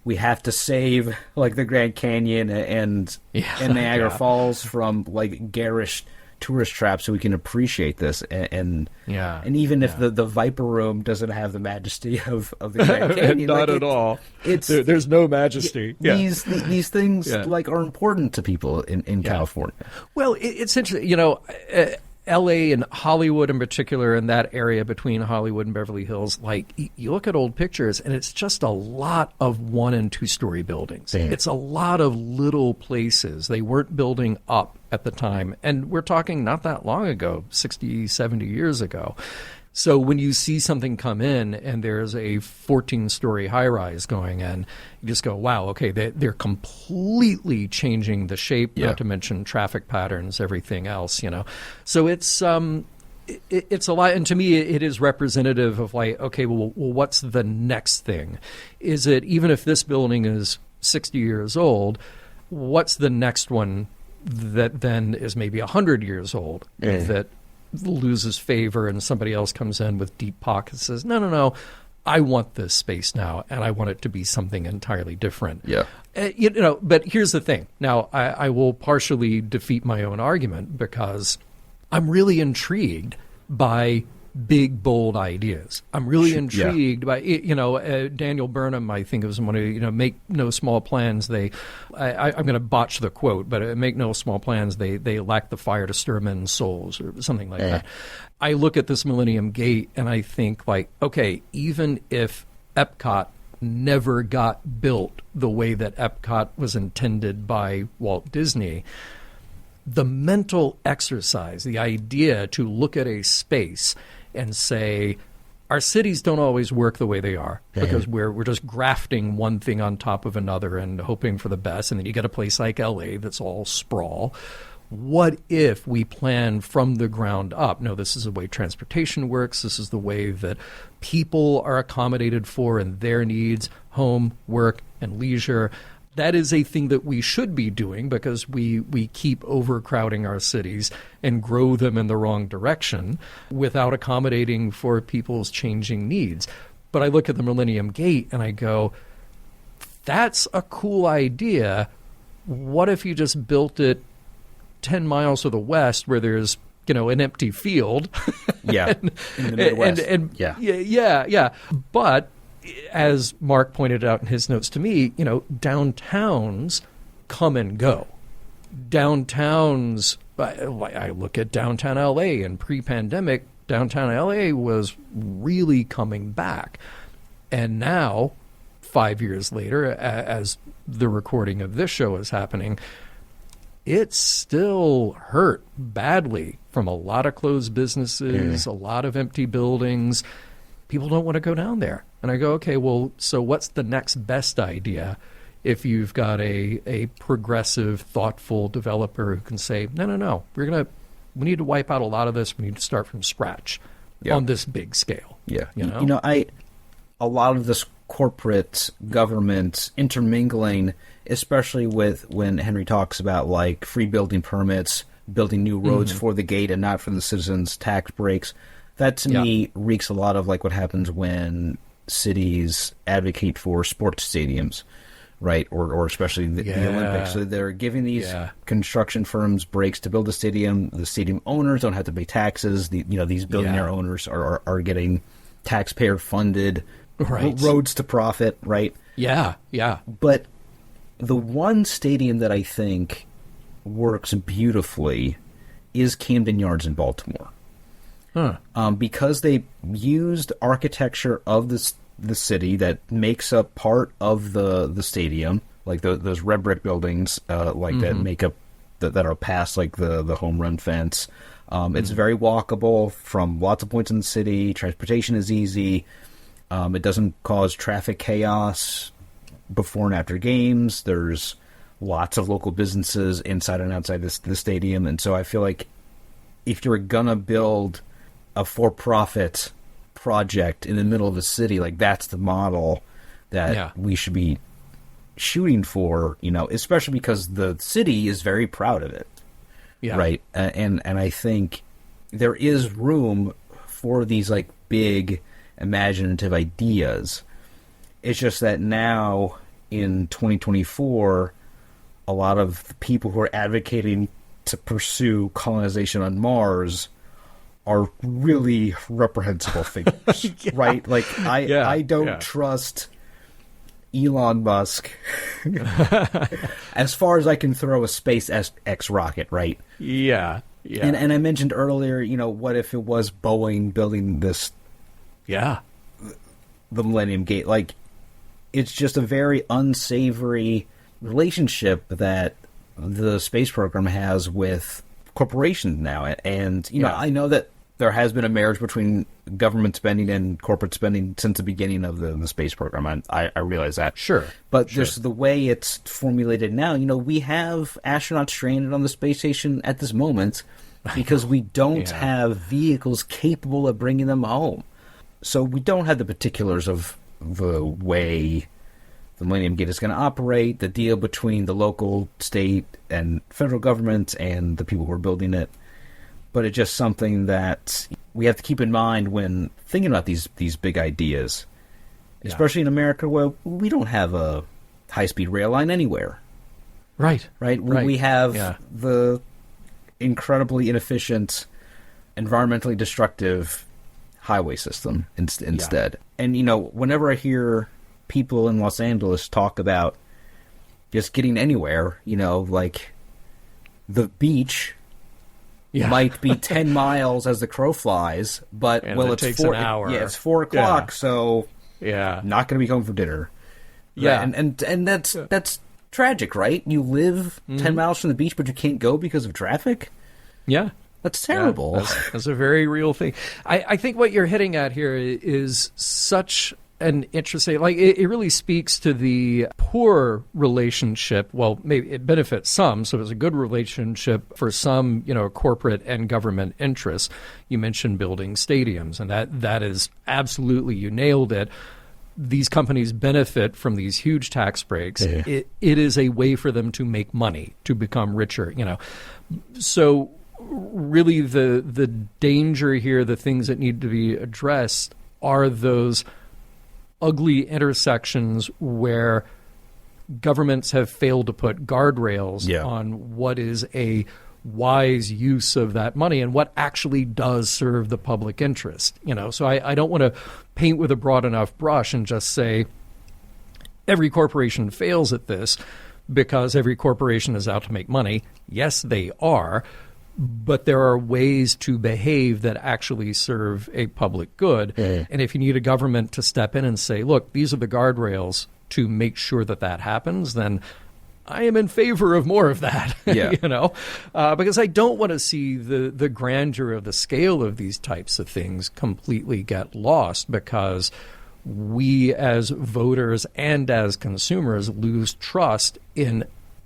we have to save, the Grand Canyon and Niagara Falls from, garish tourist traps so we can appreciate this. And even if the Viper Room doesn't have the majesty of the Grand Canyon. Not at all. There's no majesty. These things, are important to people in California. Well, it's interesting, L.A. and Hollywood in particular, in that area between Hollywood and Beverly Hills, you look at old pictures and it's just a lot of 1- and 2-story buildings. Damn. It's a lot of little places. They weren't building up at the time. And we're talking not that long ago, 60, 70 years ago. So when you see something come in and there's a 14-story high-rise going in, you just go, wow, okay, they're completely changing the shape, not to mention traffic patterns, everything else, So it's a lot, and to me it is representative of okay, well, what's the next thing? Is it, even if this building is 60 years old, what's the next one that then is maybe 100 years old that loses favor and somebody else comes in with deep pockets and says, no, I want this space now, and I want it to be something entirely different. Yeah. But here's the thing. Now, I will partially defeat my own argument because I'm really intrigued by big, bold ideas. I'm really intrigued by, Daniel Burnham, I think it was one of, make no small plans. I'm going to botch the quote, but make no small plans. They lack the fire to stir men's souls or something like that. I look at this Millennium Gate and I think okay, even if Epcot never got built the way that Epcot was intended by Walt Disney, the mental exercise, the idea to look at a space and say, our cities don't always work the way they are because we're just grafting one thing on top of another and hoping for the best. And then you get a place like LA that's all sprawl. What if we plan from the ground up? No, this is the way transportation works. This is the way that people are accommodated for and their needs, home, work, and leisure. That is a thing that we should be doing because we keep overcrowding our cities and grow them in the wrong direction without accommodating for people's changing needs. But I look at the Millennium Gate and I go, that's a cool idea. What if you just built it 10 miles to the west where there's, an empty field? Yeah, in the Midwest. Yeah. But as Mark pointed out in his notes to me, downtowns come and go. Downtowns, I look at downtown LA, and pre-pandemic, downtown LA was really coming back. And now, 5 years later, as the recording of this show is happening, it's still hurt badly from a lot of closed businesses, a lot of empty buildings. People don't want to go down there. And I go, okay, well, so what's the next best idea if you've got a progressive, thoughtful developer who can say, no, we need to wipe out a lot of this. We need to start from scratch on this big scale. Yeah. A lot of this corporate government intermingling, especially with when Henry talks about like free building permits, building new roads for the gate and not for the citizens, tax breaks. That to me reeks a lot of like what happens when cities advocate for sports stadiums, right? Or especially the Olympics. So they're giving these construction firms breaks to build a stadium. The stadium owners don't have to pay taxes. These billionaire owners are getting taxpayer funded roads to profit, right? Yeah. But the one stadium that I think works beautifully is Camden Yards in Baltimore. Because they used architecture of the city that makes up part of the stadium, like those red brick buildings, that make up that are past like the home run fence. It's very walkable from lots of points in the city. Transportation is easy. It doesn't cause traffic chaos before and after games. There's lots of local businesses inside and outside the stadium, and so I feel like if you're gonna build a for-profit project in the middle of the city, like that's the model that we should be shooting for, especially because the city is very proud of it. Yeah. Right. And I think there is room for these like big imaginative ideas. It's just that now in 2024, a lot of the people who are advocating to pursue colonization on Mars are really reprehensible figures, right? Like I don't trust Elon Musk as far as I can throw a SpaceX rocket, right? Yeah. And I mentioned earlier, what if it was Boeing building this? Yeah. The Millennium Gate, like it's just a very unsavory relationship that the space program has with corporations now, and I know that there has been a marriage between government spending and corporate spending since the beginning of the space program. I realize that. Sure. But just the way it's formulated now, we have astronauts stranded on the space station at this moment because we don't have vehicles capable of bringing them home. So we don't have the particulars of the way the Millennium Gate is going to operate, the deal between the local, state, and federal government and the people who are building it. But it's just something that we have to keep in mind when thinking about these big ideas, especially in America where we don't have a high-speed rail line anywhere. Right. We have the incredibly inefficient, environmentally destructive highway system instead. And, whenever I hear people in Los Angeles talk about just getting anywhere, like the beach might be 10 miles as the crow flies, but it's takes 4 an hour. Yeah, it's 4 o'clock, so not going to be home for dinner. Yeah, and that's tragic, right? You live 10 miles from the beach, but you can't go because of traffic. Yeah. That's terrible. Yeah, that's a very real thing. I think what you're hitting at here is such an interesting, like, it really speaks to the poor relationship. Well, maybe it benefits some, so it's a good relationship for some, corporate and government interests. You mentioned building stadiums, and that is absolutely, you nailed it. These companies benefit from these huge tax breaks. Yeah. It is a way for them to make money, to become richer, So really the danger here, the things that need to be addressed are those ugly intersections where governments have failed to put guardrails on what is a wise use of that money and what actually does serve the public interest. So I don't want to paint with a broad enough brush and just say every corporation fails at this because every corporation is out to make money. Yes, they are. But there are ways to behave that actually serve a public good. Yeah. And if you need a government to step in and say, look, these are the guardrails to make sure that happens, then I am in favor of more of that, because I don't want to see the grandeur of the scale of these types of things completely get lost because we as voters and as consumers lose trust in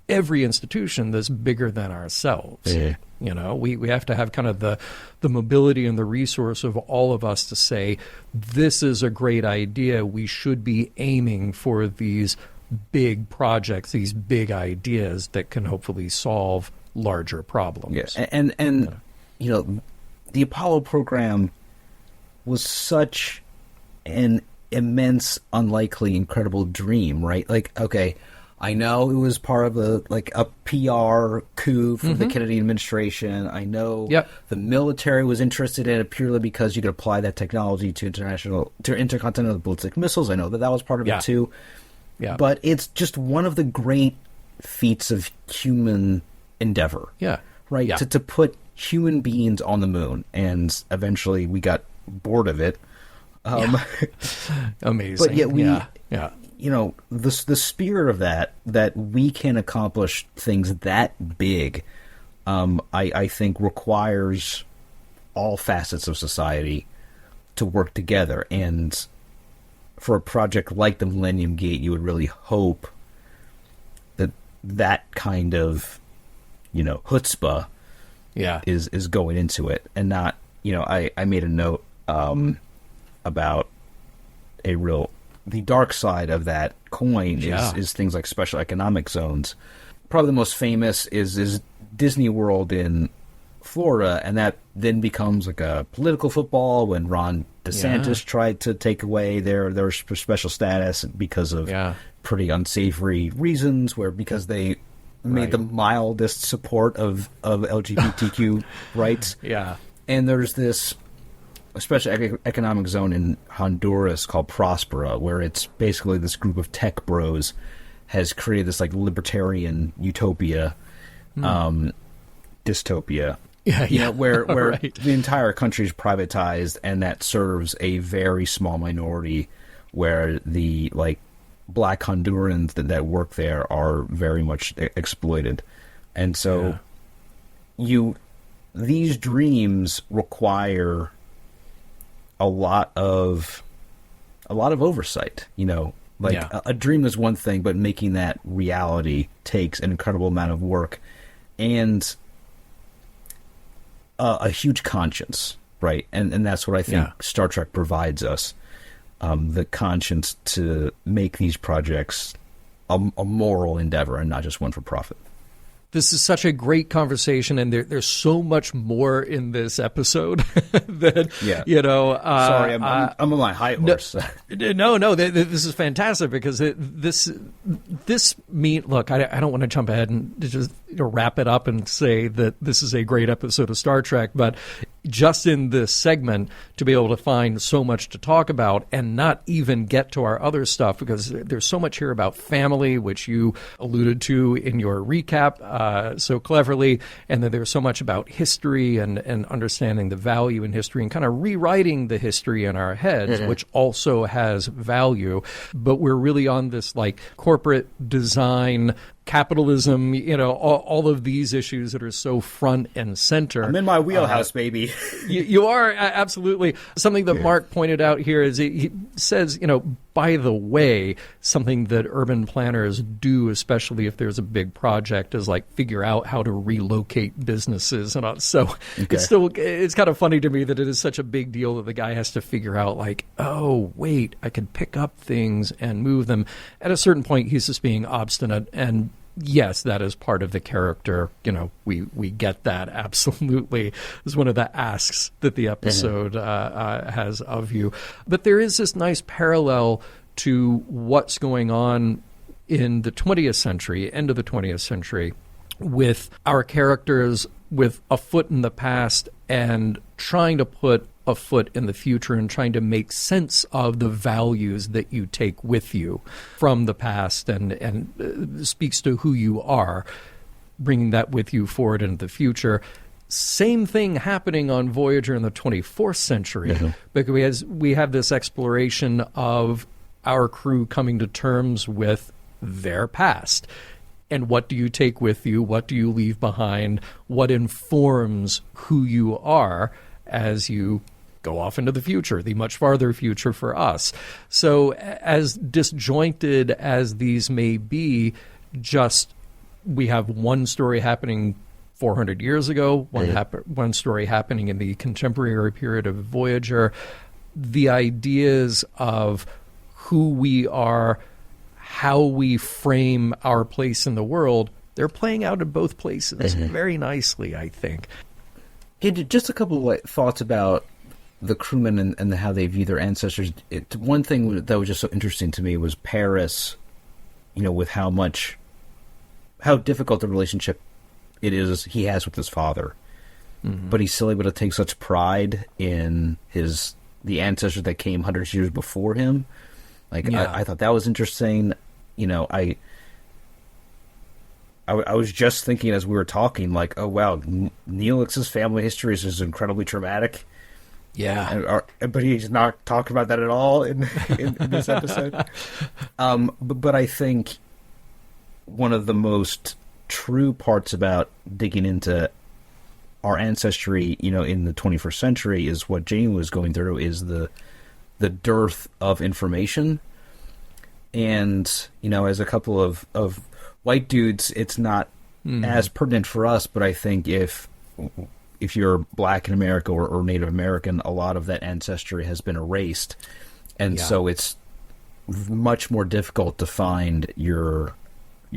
every institution that's bigger than ourselves. Yeah. We have to have kind of the mobility and the resource of all of us to say, this is a great idea. We should be aiming for these big projects, these big ideas that can hopefully solve larger problems. Yes. And the Apollo program was such an immense, unlikely, incredible dream, right? Like, okay, I know it was part of a PR coup from the Kennedy administration. I know the military was interested in it purely because you could apply that technology to intercontinental ballistic missiles. I know that was part of it too. Yeah. But it's just one of the great feats of human endeavor. Yeah. Right? Yeah. To put human beings on the moon. And eventually we got bored of it. Amazing. But yet the spirit of that we can accomplish things that big, I think requires all facets of society to work together. And for a project like the Millennium Gate, you would really hope that kind of, chutzpah is going into it and not, I made a note about the dark side of that coin is things like special economic zones. Probably the most famous is Disney World in Florida, and that then becomes like a political football when Ron DeSantis tried to take away their special status because of pretty unsavory reasons, because they made the mildest support of LGBTQ rights. Yeah. And there's this a special economic zone in Honduras called Prospera, where it's basically this group of tech bros has created this libertarian utopia, dystopia. Where right. The entire country is privatized, and that serves a very small minority, where the black Hondurans that work there are very much exploited, and so these dreams require a lot of oversight. A dream is one thing, but making that reality takes an incredible amount of work and a huge conscience, right? And that's what I think Star Trek provides us, the conscience to make these projects a moral endeavor and not just one for profit. This is such a great conversation, and there's so much more in this episode that, sorry, I'm on my high horse. No, this is fantastic because this look, I don't want to jump ahead and just wrap it up and say that this is a great episode of Star Trek, but just in this segment to be able to find so much to talk about and not even get to our other stuff, because there's so much here about family, which you alluded to in your recap so cleverly, and then there's so much about history and understanding the value in history and kind of rewriting the history in our heads, which also has value. But we're really on this corporate design capitalism, all of these issues that are so front and center. I'm in my wheelhouse, baby. You are, absolutely. Something that Mark pointed out here is he says, by the way, something that urban planners do, especially if there's a big project, is like figure out how to relocate businesses and all. So it's kind of funny to me that it is such a big deal that the guy has to figure out, like, oh, wait, I can pick up things and move them. At a certain point, he's just being obstinate, and yes, that is part of the character. We get that, absolutely. It's one of the asks that the episode has of you. But there is this nice parallel to what's going on in the 20th century, end of the 20th century, with our characters with a foot in the past and trying to put a foot in the future and trying to make sense of the values that you take with you from the past and speaks to who you are, bringing that with you forward into the future. Same thing happening on Voyager in the 24th century, because we have this exploration of our crew coming to terms with their past. And what do you take with you? What do you leave behind? What informs who you are as you go off into the future, the much farther future for us? So as disjointed as these may be, just we have one story happening 400 years ago, one story happening in the contemporary period of Voyager. The ideas of who we are, how we frame our place in the world, they're playing out in both places very nicely, I think. Hey, just a couple of thoughts about the crewmen and how they view their ancestors. One thing that was just so interesting to me was Paris, with how difficult the relationship it is he has with his father. But he's still able to take such pride in the ancestors that came hundreds of years before him. I thought that was interesting. I was just thinking as we were talking, like, oh wow, Neelix's family history is just incredibly traumatic. Yeah, but he's not talking about that at all in this episode. But I think one of the most true parts about digging into our ancestry, in the 21st century, is what Janeway was going through, is the dearth of information. And, as a couple of white dudes, it's not as pertinent for us, but I think if you're black in America or Native American, a lot of that ancestry has been erased. And so it's much more difficult to find your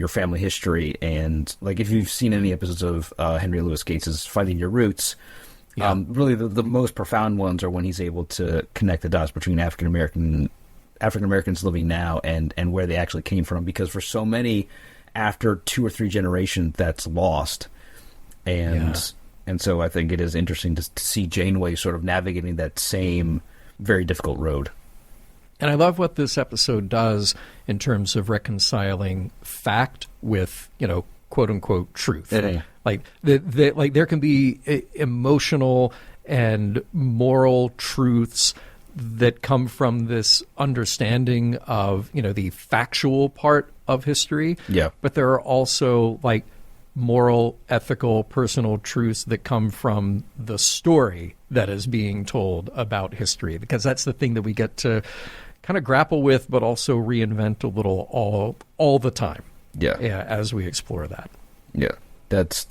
family history. And like, if you've seen any episodes of Henry Louis Gates' Finding Your Roots, really the most profound ones are when he's able to connect the dots between African Americans living now and where they actually came from, because for so many, after 2 or 3 generations, that's lost. And so I think it is interesting to see Janeway sort of navigating that same very difficult road. And I love what this episode does in terms of reconciling fact with, quote unquote truth. Like there can be emotional and moral truths that come from this understanding of, the factual part of history. Yeah. But there are also like moral, ethical, personal truths that come from the story that is being told about history, because that's the thing that we get to kind of grapple with, but also reinvent a little all the time. Yeah, as we explore that. Yeah, that's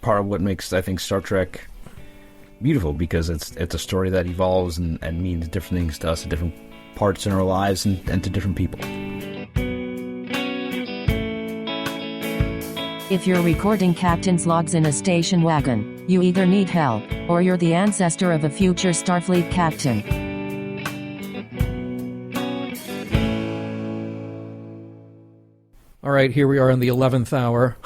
part of what makes, I think, Star Trek beautiful, because it's a story that evolves and means different things to us at different parts in our lives and to different people. If you're recording captain's logs in a station wagon, you either need help, or you're the ancestor of a future Starfleet captain. All right, here we are in the 11th hour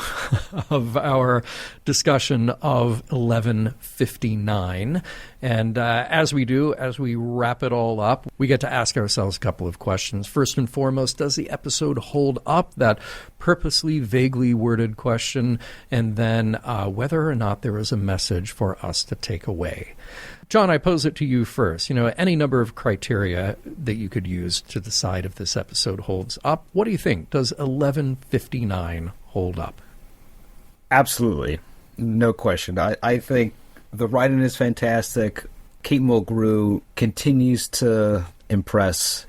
of our discussion of 1159. And as we wrap it all up, we get to ask ourselves a couple of questions. First and foremost, does the episode hold up? That purposely vaguely worded question. And then whether or not there is a message for us to take away. John, I pose it to you first. Any number of criteria that you could use to decide if this episode holds up. What do you think? Does 1159 hold up? Absolutely. No question. I think the writing is fantastic. Kate Mulgrew continues to impress.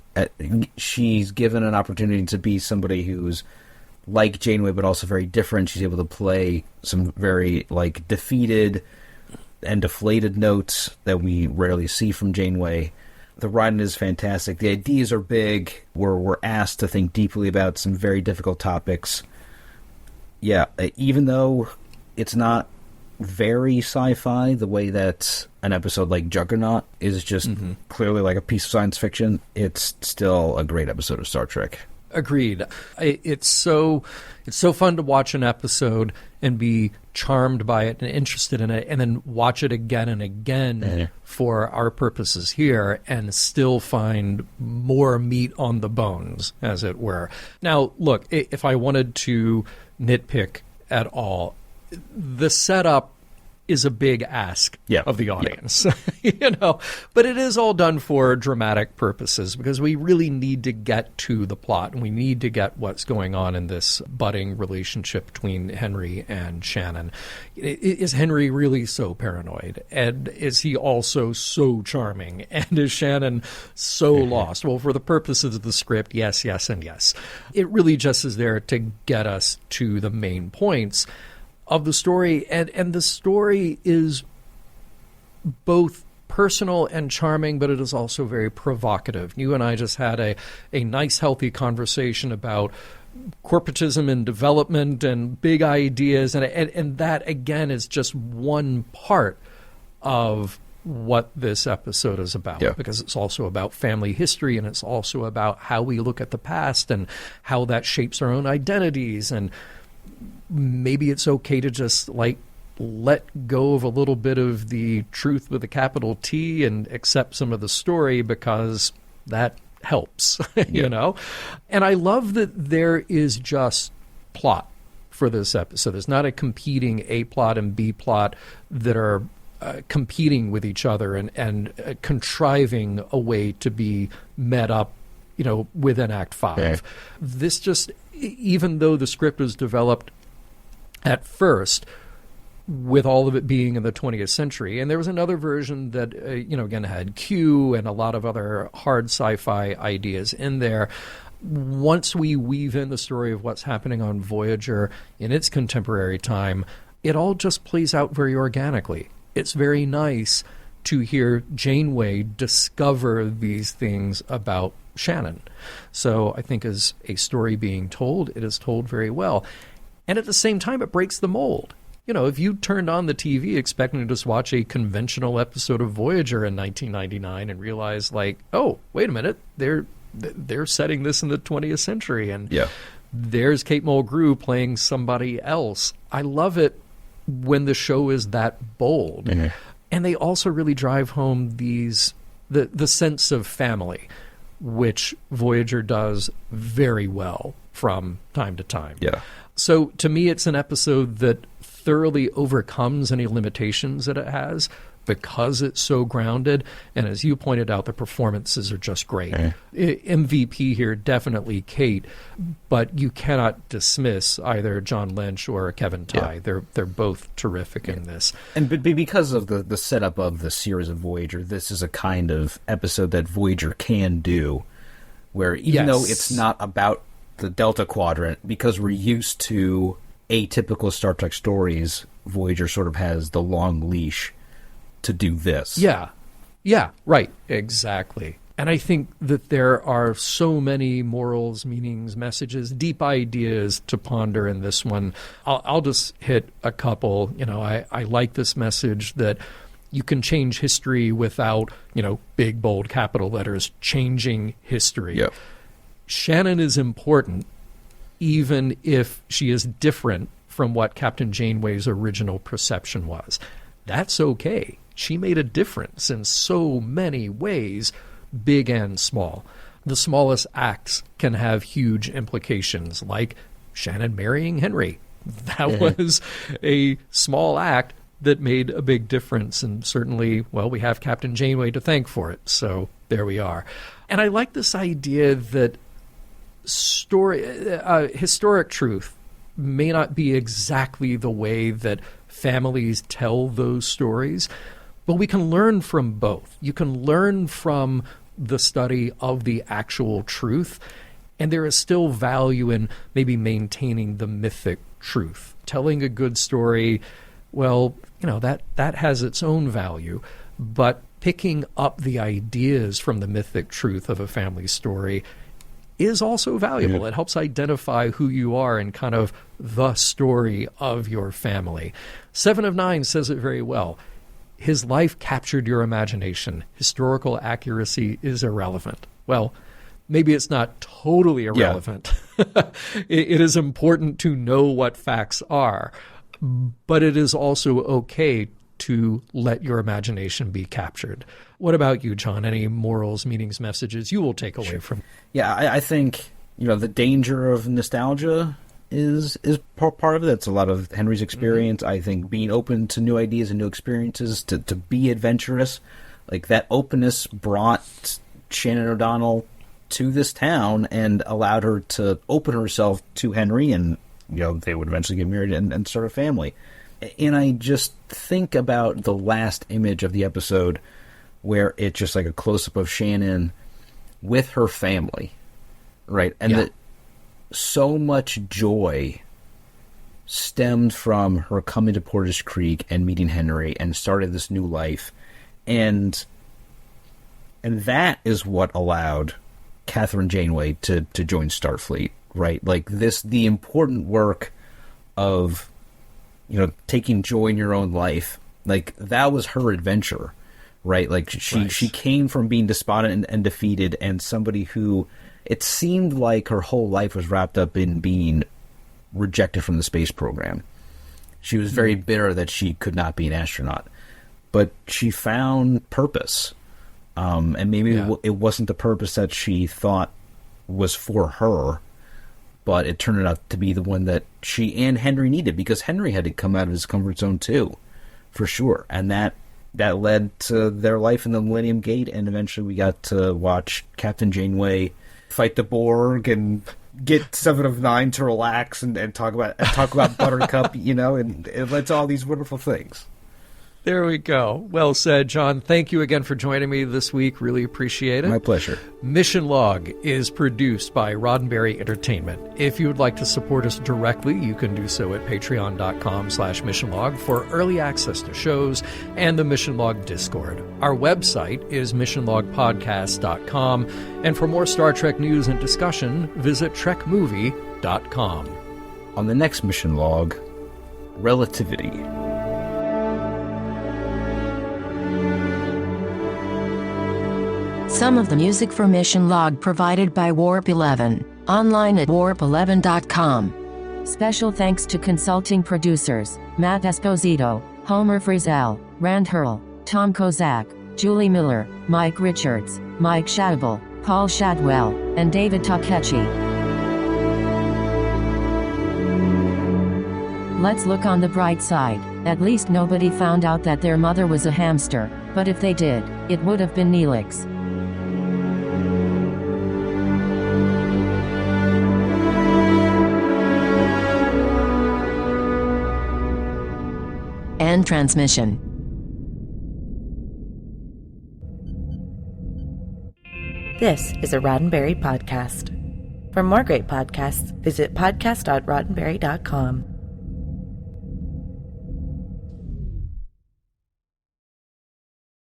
She's given an opportunity to be somebody who's like Janeway, but also very different. She's able to play some very defeated and deflated notes that we rarely see from Janeway. The writing is fantastic. The ideas are big. We're asked to think deeply about some very difficult topics. Yeah, even though it's not very sci-fi, the way that an episode like Juggernaut is just clearly like a piece of science fiction, it's still a great episode of Star Trek. Agreed. It's so fun to watch an episode and be charmed by it and interested in it, and then watch it again and again for our purposes here, and still find more meat on the bones, as it were. Now, look, if I wanted to nitpick at all, the setup is a big ask of the audience, but it is all done for dramatic purposes, because we really need to get to the plot, and we need to get what's going on in this budding relationship between Henry and Shannon. Is Henry really so paranoid? And is he also so charming? And is Shannon so lost? Well, for the purposes of the script, yes, and yes. It really just is there to get us to the main points of the story, and the story is both personal and charming, but it is also very provocative. You and I just had a nice, healthy conversation about corporatism and development and big ideas, and that, again, is just one part of what this episode is about, because it's also about family history, and it's also about how we look at the past and how that shapes our own identities. And maybe it's okay to just let go of a little bit of the truth with a capital T and accept some of the story, because that helps, And I love that there is just plot for this episode. There's not a competing A plot and B plot that are competing with each other and contriving a way to be met up, within Act 5. Okay. This just, even though the script was developed at first with all of it being in the 20th century, and there was another version that, again, had Q and a lot of other hard sci-fi ideas in there. Once we weave in the story of what's happening on Voyager in its contemporary time, it all just plays out very organically. It's very nice to hear Janeway discover these things about Shannon. So I think as a story being told, it is told very well. And at the same time, it breaks the mold. If you turned on the TV expecting to just watch a conventional episode of Voyager in 1999 and realize, oh, wait a minute, they're setting this in the 20th century, and there's Kate Mulgrew playing somebody else. I love it when the show is that bold. Mm-hmm. And they also really drive home the sense of family, which Voyager does very well from time to time. Yeah. So to me, it's an episode that thoroughly overcomes any limitations that it has, because it's so grounded. And as you pointed out, the performances are just great. MVP here, definitely Kate, but you cannot dismiss either John Lynch or Kevin Tighe. They're both terrific in this. And because of the setup of the series of Voyager, this is a kind of episode that Voyager can do, where even though it's not about the Delta Quadrant, because we're used to atypical Star Trek stories, Voyager sort of has the long leash to do this. Yeah, right, exactly. And I think that there are so many morals, meanings, messages, deep ideas to ponder in this one. I'll just hit a couple. I like this message that you can change history without, big, bold, capital letters, changing history. Yep. Shannon is important, even if she is different from what Captain Janeway's original perception was. That's okay. She made a difference in so many ways, big and small. The smallest acts can have huge implications, like Shannon marrying Henry. That was a small act that made a big difference, and certainly, well, we have Captain Janeway to thank for it, so there we are. And I like this idea that historic truth may not be exactly the way that families tell those stories, but we can learn from both. You can learn from the study of the actual truth, and there is still value in maybe maintaining the mythic truth. Telling a good story, well, that has its own value, but picking up the ideas from the mythic truth of a family story is also valuable. Yeah. It helps identify who you are and kind of the story of your family. 7 of 9 says it very well. His life captured your imagination. Historical accuracy is irrelevant. Well, maybe it's not totally irrelevant. Yeah. It is important to know what facts are, but it is also okay to let your imagination be captured. What about you, John? Any morals, meanings, messages you will take away from? Yeah, I think the danger of nostalgia is part of it. It's a lot of Henry's experience. I think being open to new ideas and new experiences, to be adventurous, like that openness brought Shannon O'Donnell to this town and allowed her to open herself to Henry, and they would eventually get married and start a family. And I just think about the last image of the episode where it's just like a close-up of Shannon with her family, right? And that so much joy stemmed from her coming to Portage Creek and meeting Henry and started this new life. And that is what allowed Catherine Janeway to join Starfleet, right? Like the important work of taking joy in your own life, like that was her adventure, right? Like she came from being despondent and defeated, and somebody who it seemed like her whole life was wrapped up in being rejected from the space program. She was very bitter that she could not be an astronaut, but she found purpose. And maybe it wasn't the purpose that she thought was for her, but it turned out to be the one that she and Henry needed, because Henry had to come out of his comfort zone too, for sure. And that led to their life in the Millennium Gate, and eventually we got to watch Captain Janeway fight the Borg and get 7 of 9 to relax and talk about Buttercup, and it led to all these wonderful things. There we go. Well said, John. Thank you again for joining me this week. Really appreciate it. My pleasure. MissionLog is produced by Roddenberry Entertainment. If you would like to support us directly, you can do so at patreon.com/MissionLog for early access to shows and the MissionLog Discord. Our website is MissionLogPodcast.com. And for more Star Trek news and discussion, visit TrekMovie.com. On the next MissionLog, Relativity. Some of the music for MissionLog provided by Warp 11, online at warp11.com. Special thanks to consulting producers, Matt Esposito, Homer Frizzell, Rand Hurl, Tom Kozak, Julie Miller, Mike Richards, Mike Shadwell, Paul Shadwell, and David Takechi. Let's look on the bright side. At least nobody found out that their mother was a hamster, but if they did, it would have been Neelix. End transmission. This is a Roddenberry podcast. For more great podcasts, visit podcast.roddenberry.com.